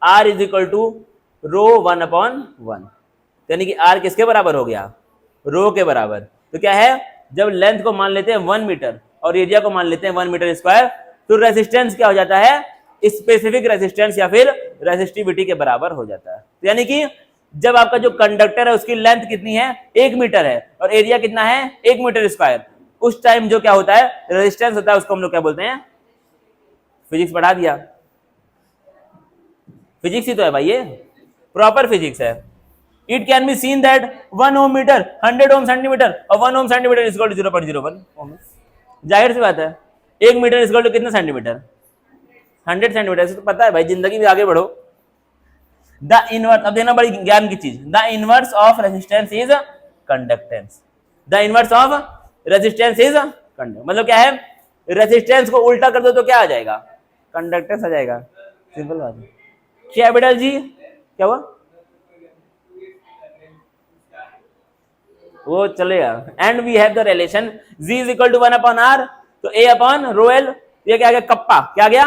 S1: R इज इक्वल टू रो 1/1, यानी कि R किसके बराबर हो गया, रो के बराबर। तो क्या है, जब लेंथ को मान लेते हैं 1 मीटर और एरिया को मान लेते हैं 1 मीटर स्क्वायर, तो रेजिस्टेंस क्या हो जाता है, स्पेसिफिक रेजिस्टेंस या फिर रेजिस्टिविटी के बराबर हो जाता है। तो यानी कि जब आपका जो कंडक्टर है उसकी लेंथ कितनी है, 1 मीटर है, और एरिया कितना है, 1 मीटर स्क्वायर, उस टाइम जो क्या होता है, रेजिस्टेंस होता है, उसको हम लोग क्या बोलते हैं, फिजिक्स पढ़ा दिया। फिजिक्स ही तो है भाई, ये प्रॉपर फिजिक्स है। It can be seen that 1 ohm metre 100 ohm centimetre और 1 ohm centimetre is equal to 0.01 ohm. जाहिर सी बात है, 1 मीटर इज इक्वल टू कितना सेंटीमीटर, 100 सेंटीमीटर। से तो पता है भाई, जिंदगी में आगे बढ़ो। द इनवर्स, अब देखना बड़ी ज्ञान की चीज, the inverse of resistance is conductance. The inverse of resistance is conductance, मतलब क्या है, रेजिस्टेंस को उल्टा कर दो तो क्या आ जाएगा, कंडक्टेंस आ जाएगा। सिंपल बात है। कैपिटल जी क्या हुआ, वो चलेगा। And we have the relation G is equal to 1/R, तो A अपॉन रो एल, ये क्या आ गया, कप्पा, क्या आ गया,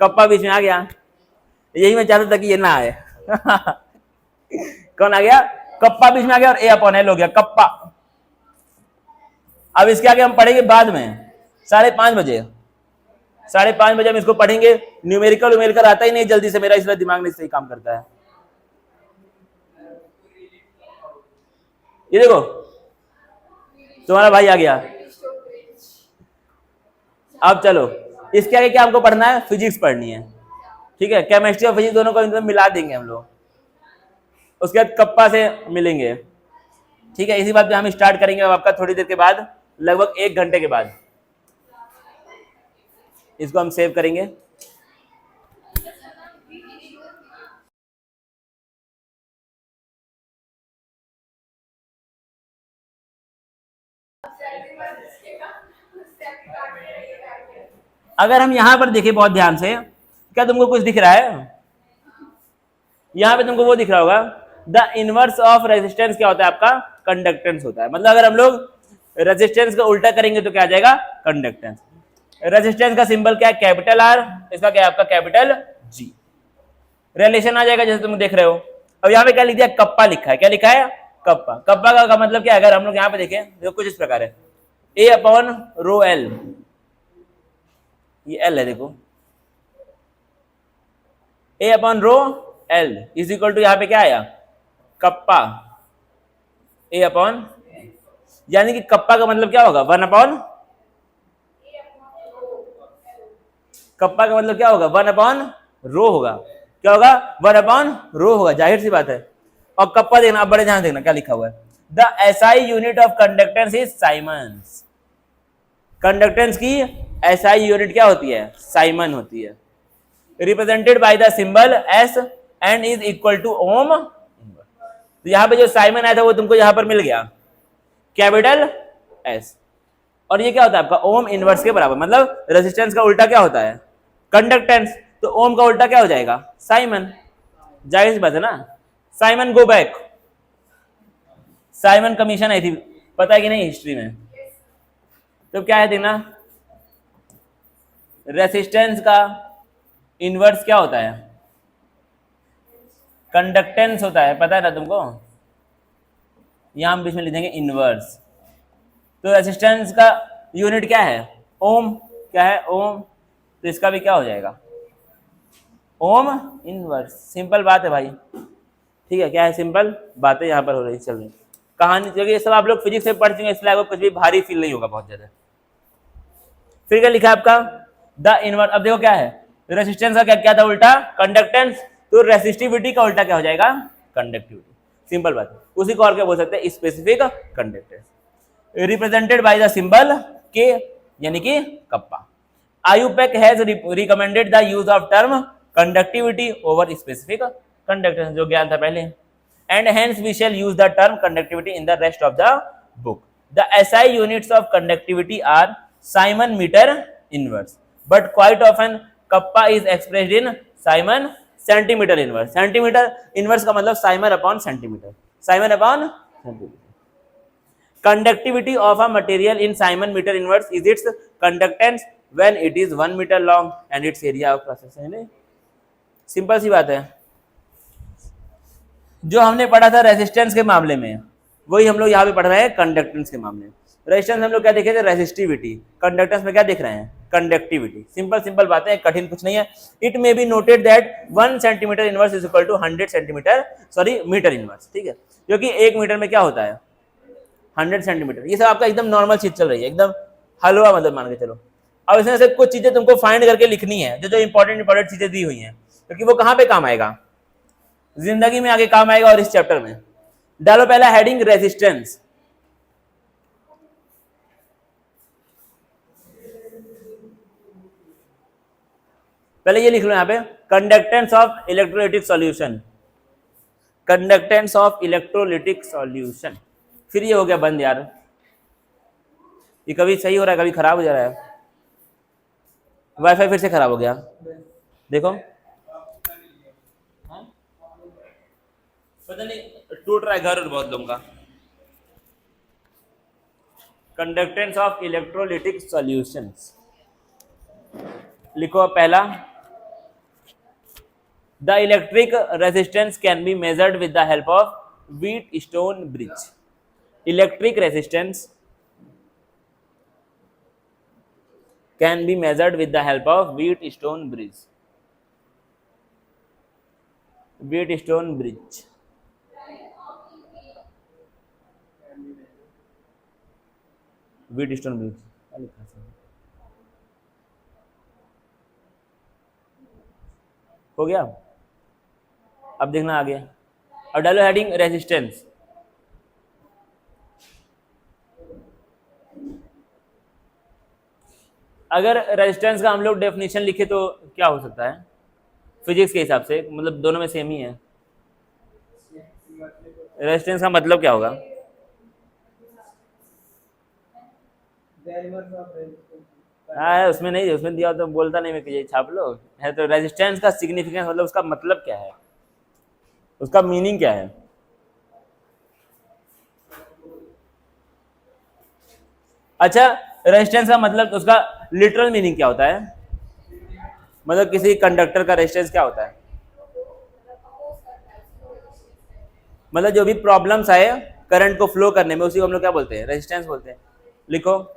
S1: कप्पा बीच में आ गया। यही मैं चाहता था कि ये ना आए कौन आ गया, कप्पा बीच में आ गया, और A अपॉन एल हो गया, कप्पा। अब इसके आगे हम पढ़ेंगे बाद में 5:30 बजे, 5:30 बजे हम इसको पढ़ेंगे। न्यूमेरिकल आता ही नहीं जल्दी से मेरा, इसलिए दिमाग नहीं सही काम करता है। ये देखो तुम्हारा भाई आ गया। अब चलो इसके आगे क्या हमको पढ़ना है, फिजिक्स पढ़नी है, ठीक है। केमिस्ट्री और फिजिक्स दोनों को मिला देंगे हम लोग, उसके बाद कप्पा से मिलेंगे, ठीक है। इसी बात पे हम स्टार्ट करेंगे अब आपका थोड़ी देर के बाद, लगभग 1 घंटे के बाद। इसको हम सेव करेंगे। अगर हम यहां पर देखें बहुत ध्यान से, क्या तुमको कुछ दिख रहा है, यहां पे तुमको वो दिख रहा होगा, द इनवर्स ऑफ रेजिस्टेंस क्या होता है आपका, कंडक्टेंस होता है। मतलब अगर हम लोग रेजिस्टेंस का उल्टा करेंगे तो क्या आ जाएगा, कंडक्टेंस। रेजिस्टेंस का सिंबल क्या है, कैपिटल R, इसका क्या है आपका, कैपिटल G। रिलेशन आ जाएगा जैसे तुम देख रहे हो। अब यहाँ पे क्या लिख दिया, कप्पा लिखा है, क्या लिखा है, कप्पा। कप्पा का मतलब क्या है, अगर हम लोग यहाँ पे देखें तो कुछ इस प्रकार है, A अपॉन रो एल, ये L है देखो, A upon rho L is equal to, यहाँ पे क्या आया, कप्पा A अपॉन, यानी कि कप्पा का मतलब क्या होगा, 1 अपॉन, कप्पा का मतलब क्या होगा, 1 अपॉन रो होगा, क्या होगा, 1 अपॉन रो होगा, जाहिर सी बात है। और कप्पा देखना, अब बड़े ध्यान देखना क्या लिखा हुआ है, the SI unit of conductance is siemens. Conductance की एसआई यूनिट क्या होती है, साइमन होती है, represented by the symbol S and is equal to ohm. तो यहां पे जो साइमन आया था वो तुमको यहां पर मिल गया, कैपिटल एस, और ये क्या होता है आपका, ओम इनवर्स के बराबर। मतलब रेजिस्टेंस का उल्टा क्या होता है, कंडक्टेंस, तो ओम का उल्टा क्या हो जाएगा, साइमन। जाहिर सी बात है ना, Simon go back, Simon Commission आई थी, पता है कि नहीं हिस्ट्री में। तो क्या है देखना, रेजिस्टेंस का इनवर्स क्या होता है, कंडक्टेंस होता है, पता है ना तुमको। यहां हम बीच में लिख देंगे इनवर्स। तो रेजिस्टेंस का यूनिट क्या है, ओम, क्या है, ओम, तो इसका भी क्या हो जाएगा, ओम इनवर्स। सिंपल बात है भाई, ठीक है, क्या है, सिंपल बातें यहां पर हो रही चल रही। कहानी, क्योंकि ये सब आप लोग फिजिक्स में पढ़ चुके हैं, इसलिए आपको कुछ भी भारी फील नहीं होगा बहुत ज्यादा। फिर क्या लिखा है आपका, द इनवर्स। अब देखो क्या है, रेसिस्टेंस का क्या था उल्टा, कंडक्टेंस, तो रेसिस्टिविटी का उल्टा क्या हो जाएगा, कंडक्टिविटी। सिंपल बात है, उसी को और क्या बोल सकते हैं, specific conductance, represented by the symbol K, यानी कि kappa. IUPAC has recommended the use of term conductivity over specific conductance, जो ज्ञान था पहले, and hence we shall use the term conductivity in the rest of the book. The SI units of conductivity are Simon meter inverse, but quite often kappa is expressed in Simon centimeter inverse. Centimeter inverse का मतलब Simon upon centimeter. Simon upon centimeter. Conductivity of a material in Simon meter inverse is its conductance when it is 1 meter long and its area of cross section. Simple सी बात है, जो हमने पढ़ा था रेजिस्टेंस के मामले में, वही हम लोग यहाँ पे पढ़ रहे हैं कंडक्टेंस के मामले में। रेजिस्टेंस हम लोग क्या देखे थे, रेजिस्टिविटी, कंडक्टेंस में क्या देख रहे हैं, कंडक्टिविटी। सिंपल सिंपल बातें, कठिन कुछ नहीं है। It may be noted that 1 centimetre inverse is equal to 100 centimetre, sorry metre inverse, ठीक है, क्योंकि 1 मीटर में क्या होता है 100 सेंटीमीटर। ये सब आपका एकदम नॉर्मल चीज चल रही है, एकदम हलवा मतलब मान के चलो। अब इसमें से कुछ चीजें तुमको फाइंड करके लिखनी है, जो इंपॉर्टेंट चीजें दी हुई हैं, क्योंकि वो कहाँ पे काम आएगा, जिंदगी में आगे काम आएगा। और इस चैप्टर में डालो पहला हेडिंग रेजिस्टेंस, पहले ये लिख लो यहाँ पे, conductance of electrolytic solution, conductance of electrolytic solution. फिर ये हो गया बंद यार, ये कभी सही हो रहा है कभी खराब हो जा रहा है, वाईफाई फिर से खराब हो गया, देखो पता नहीं टूट रहा है घर और बहुत लोगों का। कंडक्टेंस ऑफ इलेक्ट्रोलिटिक सॉल्यूशंस लिखो पहला, the electric resistance can be measured with the help of Wheatstone bridge. Electric resistance can be measured with the help of Wheatstone bridge, Wheatstone bridge. Wheatstone bridge हो गया। अब देखना आगे, अब डालो हेडिंग रेजिस्टेंस। अगर रेजिस्टेंस का हम लोग डेफिनेशन लिखे तो क्या हो सकता है फिजिक्स के हिसाब से, मतलब दोनों में सेम ही है। रेजिस्टेंस का मतलब क्या होगा, हाँ उसमें नहीं, उसमें दिया तो बोलता नहीं, मैं कि ये छाप लो है। तो रेजिस्टेंस का सिग्निफिकेंस मतलब उसका मतलब क्या है, उसका मीनिंग क्या है। अच्छा, रेजिस्टेंस का मतलब उसका लिटरल मीनिंग क्या होता है, मतलब किसी कंडक्टर का रेजिस्टेंस क्या होता है, मतलब जो भी प्रॉब्लम्स आए करंट को फ्लो करने में, उसी को हम लोग क्या बोलते हैं, रेजिस्टेंस बोलते हैं। लिखो,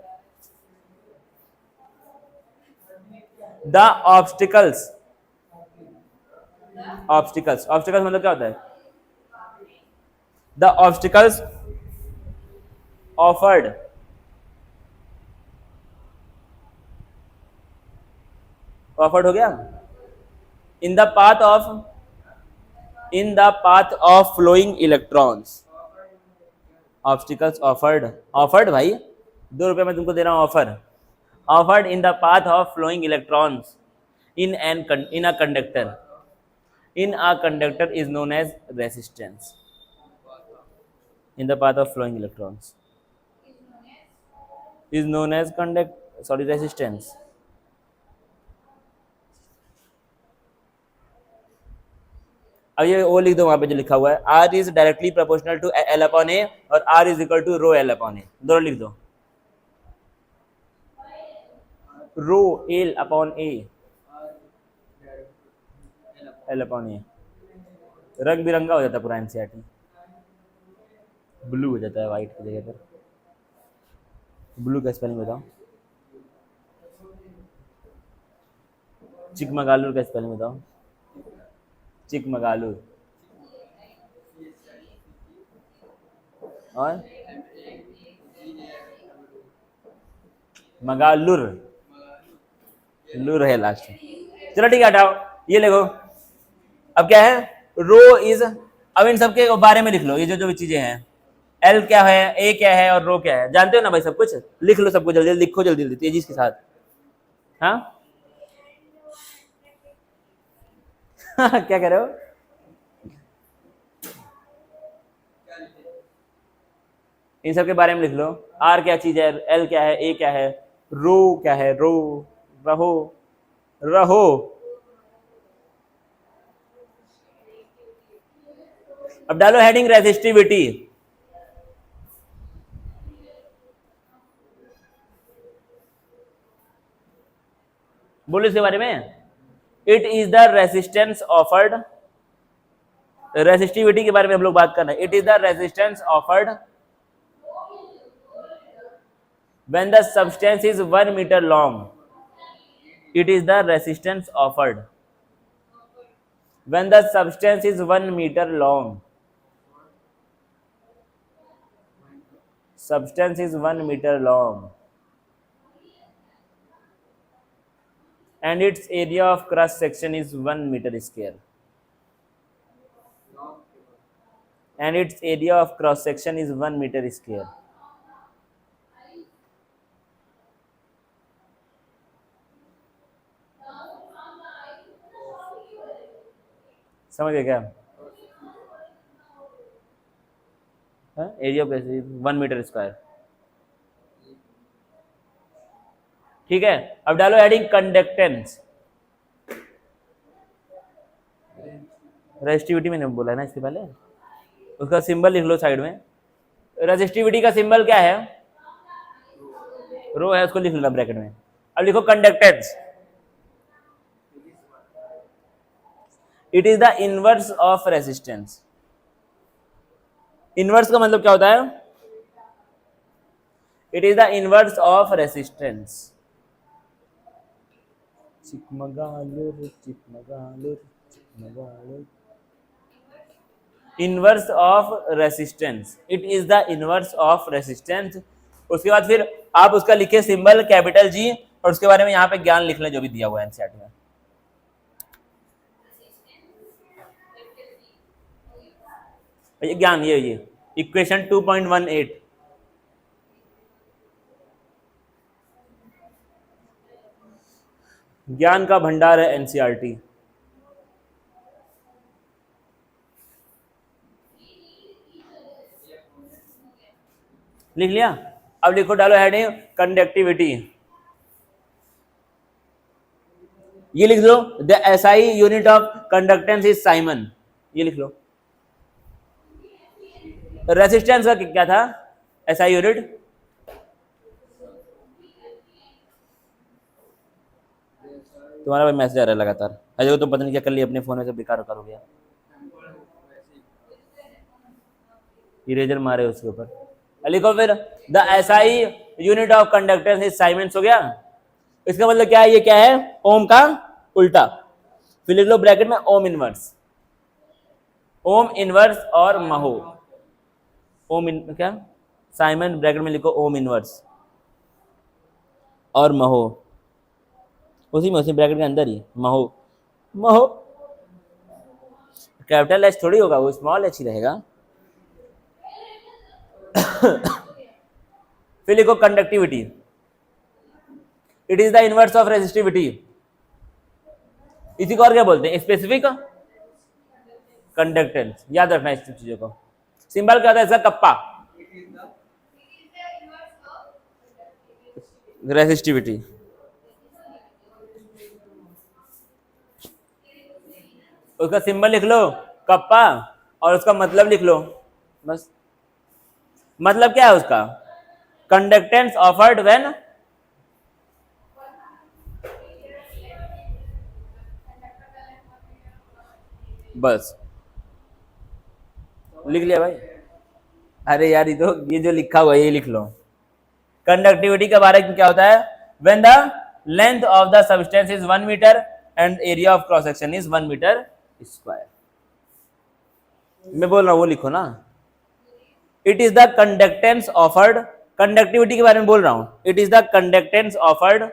S1: द ऑब्स्टिकल्स, ऑब्स्टिकल्स, ऑब्स्टिकल्स मतलब क्या होता है, द ऑब्स्टिकल्स ऑफर्ड ऑफर्ड हो गया in the path of flowing electrons. Obstacles offered, offered भाई 2 रुपए में तुमको दे रहा हूं offer, offered in the path of flowing electrons in a conductor, in a conductor is known as resistance, in the path of flowing electrons is known as resistance। अब ये वो लिख दो वहां पे जो लिखा हुआ है, R is directly proportional to L upon A और R is equal to rho L upon A, दोनों लिख दो, रो एल अपॉन ए, एल अपॉन ए। रंग बिरंगा हो जाता है पूरा एनसीईआरटी, ब्लू हो जाता है व्हाइट की जगह पर। ब्लू का स्पेलिंग बताओ, चिकमगालुर का स्पेलिंग बताओ, चिकमगालुर। और मगालुर, लुर है लास्ट में। चलो ठीक है, हटाओ, ये देखो अब क्या है, रो इज, अब इन सबके बारे में लिख लो, ये जो जो भी चीजें हैं, एल क्या है, ए क्या है और रो क्या है, जानते हो ना भाई, सब कुछ लिख लो, सबको जल्दी जल्दी लिखो, जल्दी जल्दी तेजी के साथ। हाँ क्या कह रहे हो? इन सब के बारे में लिख लो, आर क्या चीज है, एल क्या है, ए क्या है, रो क्या है, रो, रहो, रहो, अब डालो हेडिंग रेजिस्टिविटी। बोलो इसके बारे में, it is the resistance offered, resistivity के बारे में हम लोग बात कर रहे हैं, it is the resistance offered when the substance is 1 meter long, it is the resistance offered when the substance is 1 meter long, substance is 1 meter long and its area of cross section is 1 meter square, and its area of cross section is 1 meter square। समझ गए क्या? एरिया ऑफ 1 मीटर स्क्वायर, ठीक है। अब डालो हेडिंग कंडक्टेंस, रेजिस्टिविटी मैंने बोला है ना इसके पहले, उसका सिंबल लिख लो साइड में, रेजिस्टिविटी का सिंबल क्या है, रो है, उसको लिख लो ब्रैकेट में। अब लिखो conductance, it is the inverse of resistance. Inverse का मतलब क्या होता है, it is the inverse of resistance, Chikmagalur Chikmagalur Chikmagalur, inverse of resistance, it is the inverse of resistance. उसके बाद फिर आप उसका लिखे सिंबल कैपिटल जी, और उसके बारे में यहाँ पे ज्ञान लिख लें जो भी दिया हुआ है एनसीईआरटी में। ये ज्ञान, ये इक्वेशन 2.18, ज्ञान का भंडार है एनसीईआरटी। लिख लिया? अब लिखो, डालो हेडिंग कंडक्टिविटी, ये लिख लो, the SI unit of conductance is siemens, ये लिख लो। रेसिस्टेंस का क्या था एसआई यूनिट, तुम्हारा भाई मैसेज आ रहा है लगातार, अजय तुम पता नहीं क्या कर लिया अपने फोन में, से बेकार करोगे, इरेजर मारे उसके ऊपर। लिखो फिर, the SI unit of conductance is siemens, हो गया। इसका मतलब क्या है, ये क्या है, ओम का उल्टा। फिर लिख लो ब्रैकेट में ओम इनवर्स, ओम इनवर्स और महो, ओम इन क्या, साइमन ब्रैकेट में लिखो ओम इनवर्स और महो, उसी में उसी ब्रैकेट के अंदर ही महो, महो कैपिटल एच थोड़ी होगा, वो स्मॉल एच ही रहेगा। फिर लिखो conductivity, it is the inverse of resistivity, इसी को और क्या बोलते हैं, स्पेसिफिक कंडक्टेंस। याद रखना इस चीजों को। सिंबल क्या होता है इसका, कप्पा, रेजिस्टिविटी। उसका सिंबल लिख लो कप्पा, और उसका मतलब लिख लो, बस। मतलब क्या है उसका, कंडक्टेंस ऑफर्ड व्हेन, बस लिख लिया भाई। अरे यार ये जो लिखा हुआ है ये लिख लो। कंडक्टिविटी के बारे में क्या होता है, when the length of the substance is 1 metre and area of cross section is 1 metre square. मैं बोल रहा हूं वो लिखो ना, it is the conductance offered, conductivity के बारे में बोल रहा हूं, it is the conductance offered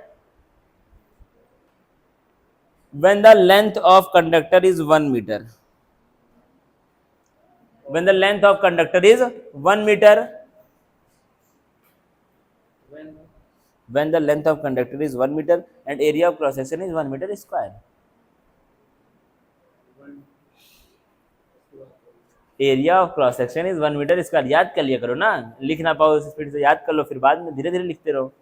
S1: when the length of conductor is 1 meter, when the length of conductor is 1 meter, when the length of conductor is 1 meter and area of cross section is 1 meter square, area of cross section is 1 metre square. याद कर लिया करो ना, लिख ना पाओ स्पीड से याद कर लो, फिर बाद में धीरे धीरे लिखते रहो।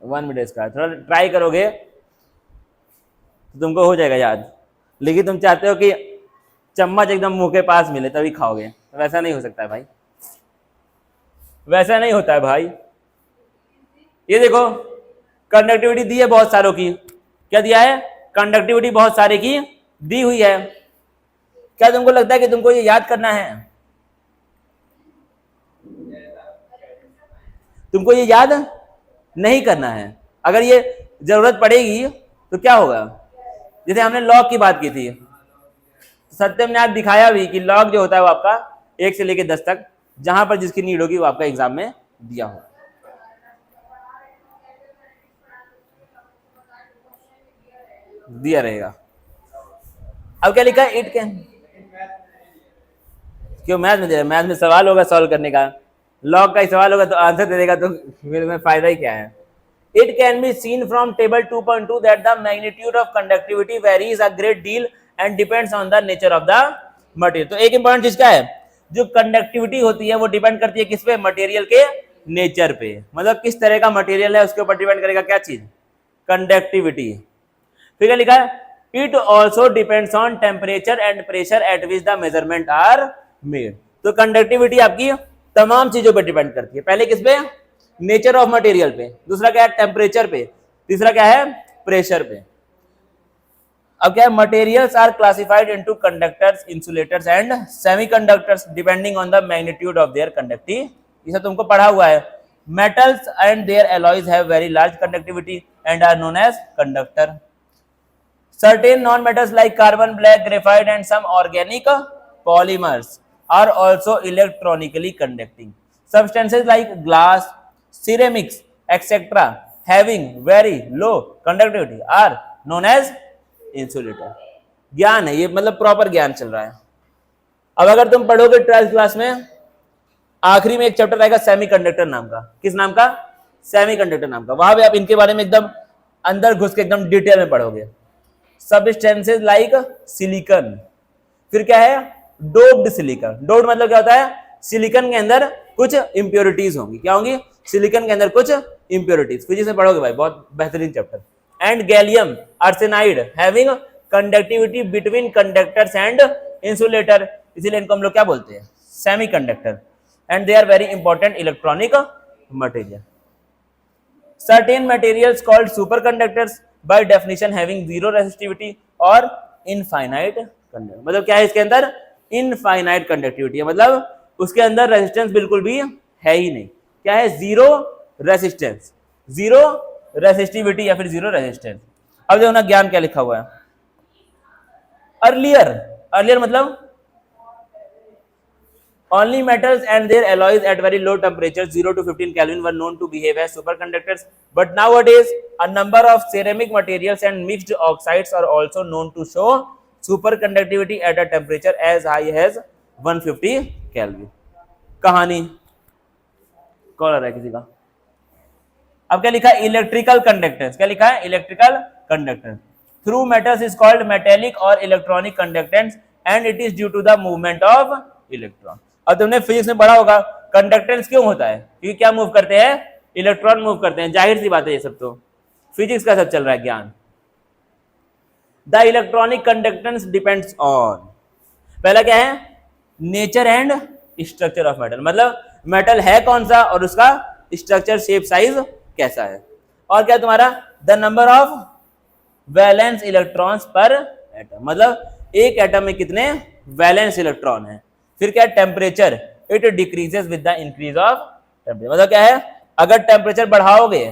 S1: 1 मीटर स्क्वायर थोड़ा ट्राई करोगे तो तुमको हो जाएगा याद। लेकिन तुम चाहते हो कि चम्मच एकदम मुंह के पास मिले तभी खाओगे, वैसा नहीं हो सकता है भाई, वैसा नहीं होता है भाई। ये देखो कंडक्टिविटी दी है बहुत सारों की, क्या दिया है, कंडक्टिविटी बहुत सारे की दी हुई है। क्या तुमको लगता है कि तुमको ये याद करना है, तुमको ये याद नहीं करना है। अगर ये जरूरत पड़ेगी तो क्या होगा, जैसे हमने लॉग की बात की थी, सत्यम ने आज दिखाया भी कि लॉग जो होता है वो आपका 1 से लेकर 10 तक, जहां पर जिसकी नीड होगी वो आपका एग्जाम में दिया होगा। दिया रहेगा। अब क्या लिखा है, इट कैन, क्यों मैथ में दे रहा है, मैथ में सवाल होगा सॉल्व करने का, लॉग का ही सवाल होगा तो आंसर दे देगा, तो फिर में फायदा ही क्या है। It can be scene from table 2.2 that the magnitude of conductivity varies a great deal and depends on the nature of the material. तो एक इंपॉर्टेंट चीज क्या है, जो कंडक्टिविटी होती है वो डिपेंड करती है किस पे, मटेरियल के नेचर पे, मतलब किस तरह का मटेरियल है उसके ऊपर डिपेंड करेगा क्या चीज, कंडक्टिविटी। फिर क्या लिखा है, it also depends on temperature and pressure at which the measurement are made. तो कंडक्टिविटी आपकी तमाम चीजों पे डिपेंड करती है, पहले किस पे, नेचर ऑफ मटेरियल पे, दूसरा क्या है टेम्परेचर पे, तीसरा क्या है प्रेशर पे। अब क्या है, materials are classified into conductors, insulators and semiconductors depending on the magnitude of their conductivity. इसे तुमको पढ़ा हुआ है। Metals and their alloys have very large conductivity and are known as conductor. Certain non-metals like carbon black, graphite and some organic polymers are also electronically conducting. Substances like glass, ceramics, etc. having very low conductivity are known as insulator. ज्ञान है ये, मतलब प्रॉपर ज्ञान चल रहा है। अब अगर तुम पढ़ोगे 12th क्लास में, आखिरी में एक चैप्टर आएगा सेमीकंडक्टर नाम का। किस नाम का, सेमीकंडक्टर नाम का। वहां पे आप इनके बारे में एकदम अंदर घुस के एकदम डिटेल में पढ़ोगे। सबस्टेंसेस लाइक सिलिकॉन, फिर क्या है, डोप्ड सिलिकॉन। डोप्ड मतलब क्या होता है, सिलिकॉन के अंदर कुछ इंप्योरिटीज होंगी, क्या होंगी, सिलिकॉन के अंदर कुछ इंप्योरिटीज, फिजिक्स में पढ़ोगे भाई, बहुत बेहतरीन chapter. And gallium arsenide having conductivity between conductors and insulator, इसीलिए इनको हम लोग क्या बोलते हैं, semiconductor. And they are very important electronic material. Certain materials called superconductors by definition having zero resistivity और infinite conductivity। मतलब क्या है इसके अंदर, infinite conductivity है, मतलब उसके अंदर रेजिस्टेंस बिल्कुल भी है ही नहीं। क्या है, जीरो रेजिस्टेंस, जीरो रेजिस्टिविटी या फिर जीरो रेजिस्टेंस। अब देखो ना ज्ञान क्या लिखा हुआ है, अर्लियर, अर्लियर मतलब only metals and their alloys at very low temperatures 0 to 15 Kelvin were known to behave as superconductors, but nowadays a number of ceramic materials and mixed oxides are also known to show superconductivity at a temperature as high as 150 Kelvin। कहानी कौन आ रहा है किसी का। अब क्या लिखा है, इलेक्ट्रिकल कंडक्टेंस। क्या लिखा है, electrical conductance through metals is called metallic or electronic conductance and it is due to the movement of electron. अब तुमने फिजिक्स में पढ़ा होगा कंडक्टेंस क्यों होता है, क्योंकि क्या मूव करते हैं, इलेक्ट्रॉन मूव करते हैं, जाहिर सी बात है, ये सब तो फिजिक्स का सब चल रहा है ज्ञान। The electronic conductance depends on, पहला क्या है, nature and structure of metal, मतलब मेटल है कौन सा और उसका स्ट्रक्चर, शेप, साइज कैसा है। और क्या तुम्हारा, the number of valence electrons पर एटम, मतलब एक एटम में कितने वैलेंस इलेक्ट्रॉन है। फिर क्या है, temperature, it decreases with the increase of temperature, मतलब क्या है, अगर टेम्परेचर बढ़ाओगे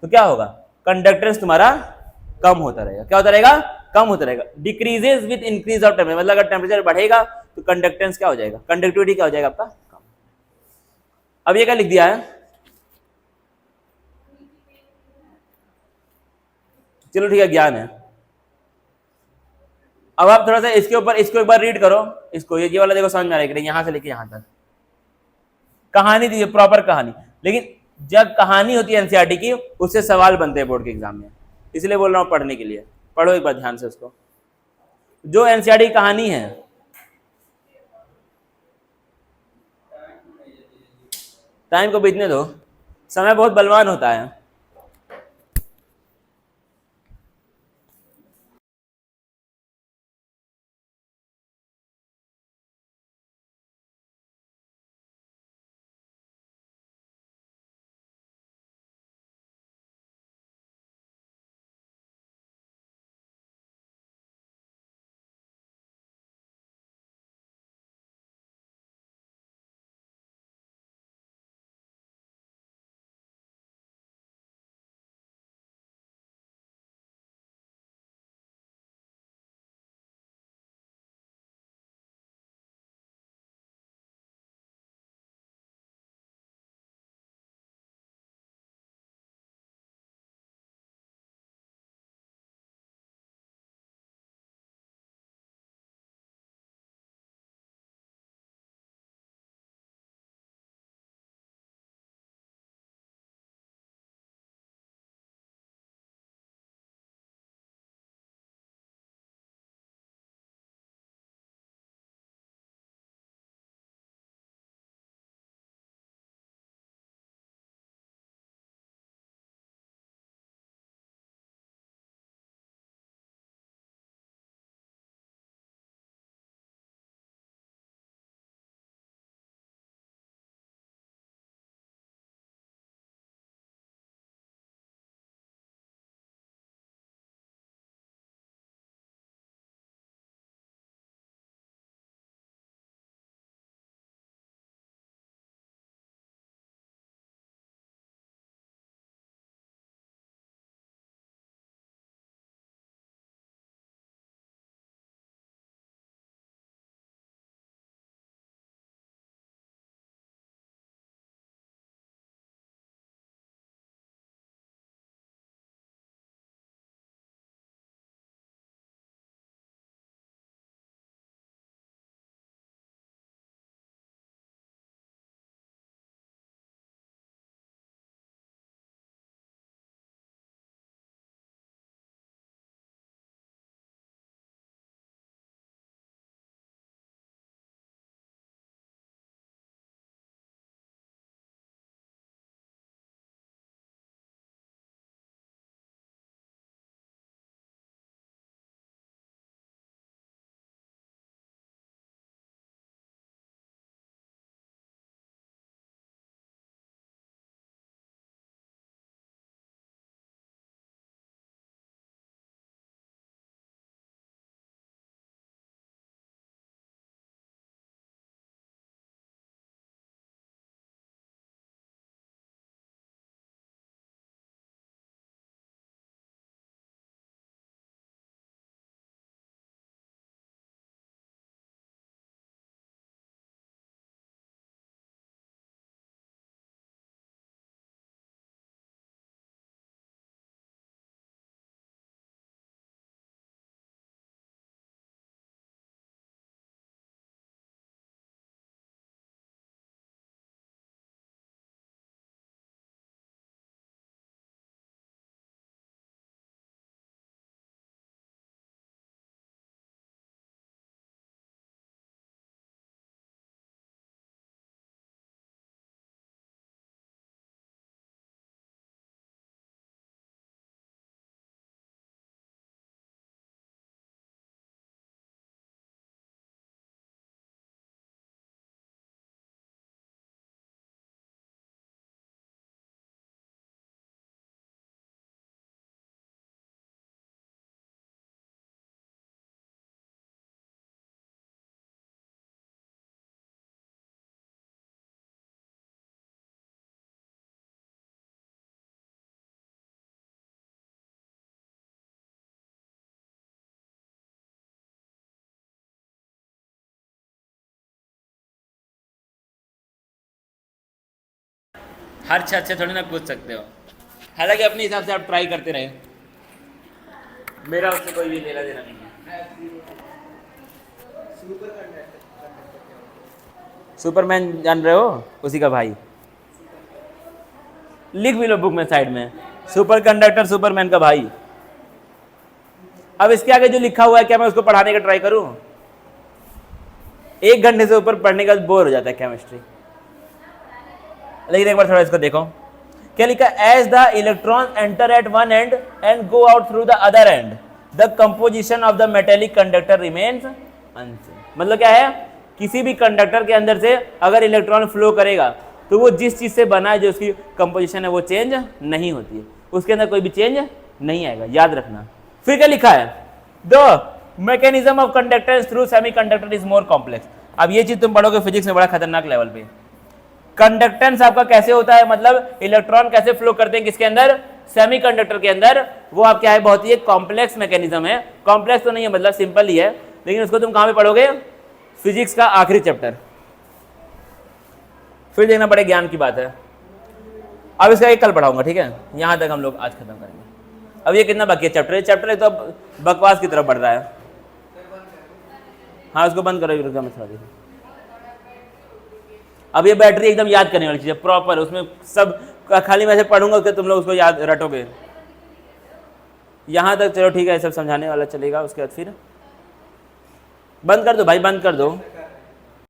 S1: तो क्या होगा, कंडक्टेंस तुम्हारा कम होता रहेगा। क्या होता रहेगा, कम होता रहेगा। Decreases with increase of temperature, मतलब अगर टेम्परेचर बढ़ेगा तो कंडक्टेंस क्या हो जाएगा, कंडक्टिविटी क्या हो जाएगा आपका कम। अब ये क्या लिख दिया है, चलो ठीक है, ज्ञान है। अब आप थोड़ा सा इसके ऊपर इसको एक बार रीड करो, इसको ये वाला देखो समझ में आ रहा है, यहां से लेके यहां तक कहानी दी प्रॉपर कहानी। लेकिन जब कहानी होती है एनसीईआरटी की, उससे सवाल बनते हैं बोर्ड के एग्जाम में, इसलिए बोल रहा हूं पढ़ने के लिए, पढ़ो एक बार ध्यान से उसको, जो एनसीईआरटी की कहानी है। टाइम को बीतने दो, समय बहुत बलवान होता है। हर छत से थोड़ी ना कूद सकते हो, हालांकि अपने हिसाब से आप ट्राई करते रहे, मेरा उससे कोई भी लेना देना नहीं है। सुपरमैन जान रहे हो, उसी का भाई, लिख भी लो बुक में साइड में, सुपर कंडक्टर सुपरमैन का भाई। अब इसके आगे जो लिखा हुआ है, क्या मैं उसको पढ़ाने का ट्राई करूं? 1 घंटे से ऊपर पढ़ने का बोर हो जाता है केमिस्ट्री। लेकिन एक बार थोड़ा इसको देखो, क्या लिखा? As the electron enter at one end and go out through the other end, the composition of the metallic conductor remains unchanged. मतलब क्या है, किसी भी कंडक्टर के अंदर से अगर इलेक्ट्रॉन फ्लो करेगा तो वो जिस चीज से बना है, जो उसकी कंपोजिशन है, वो चेंज नहीं होती है, उसके अंदर कोई भी चेंज नहीं आएगा, याद रखना। फिर क्या लिखा है? The mechanism of conductance through semiconductor is more complex. अब ये चीज तुम पढ़ोगे फिजिक्स में बड़ा खतरनाक लेवल पे। कंडक्टेंस आपका कैसे होता है, मतलब इलेक्ट्रॉन कैसे फ्लो करते हैं किसके अंदर? सेमीकंडक्टर के अंदर। वो आप क्या है, बहुत ही एक कॉम्प्लेक्स मैकेनिज्म है। कॉम्प्लेक्स तो नहीं है, मतलब सिंपल ही है, लेकिन उसको तुम कहां पे पढ़ोगे? फिजिक्स का आखिरी चैप्टर। फिर देखना बड़े ज्ञान की बात है। अब इसका एक कल पढ़ाऊंगा, ठीक है? यहां तक हम लोग आज खत्म करेंगे। अब ये कितना बाकी है चैप्टर? चैप्टर तो अब बकवास की तरफ बढ़ रहा है। हाँ, उसको बंद करो, मैं थोड़ा देखो। अब ये बैटरी एकदम याद करने वाली चीज है, प्रॉपर, उसमें सब खाली मैं से पढ़ूंगा, उसके तुम लोग उसको याद रटोगे। यहां तक चलो ठीक है, सब समझाने वाला चलेगा, उसके बाद फिर बंद कर दो भाई, बंद कर दो।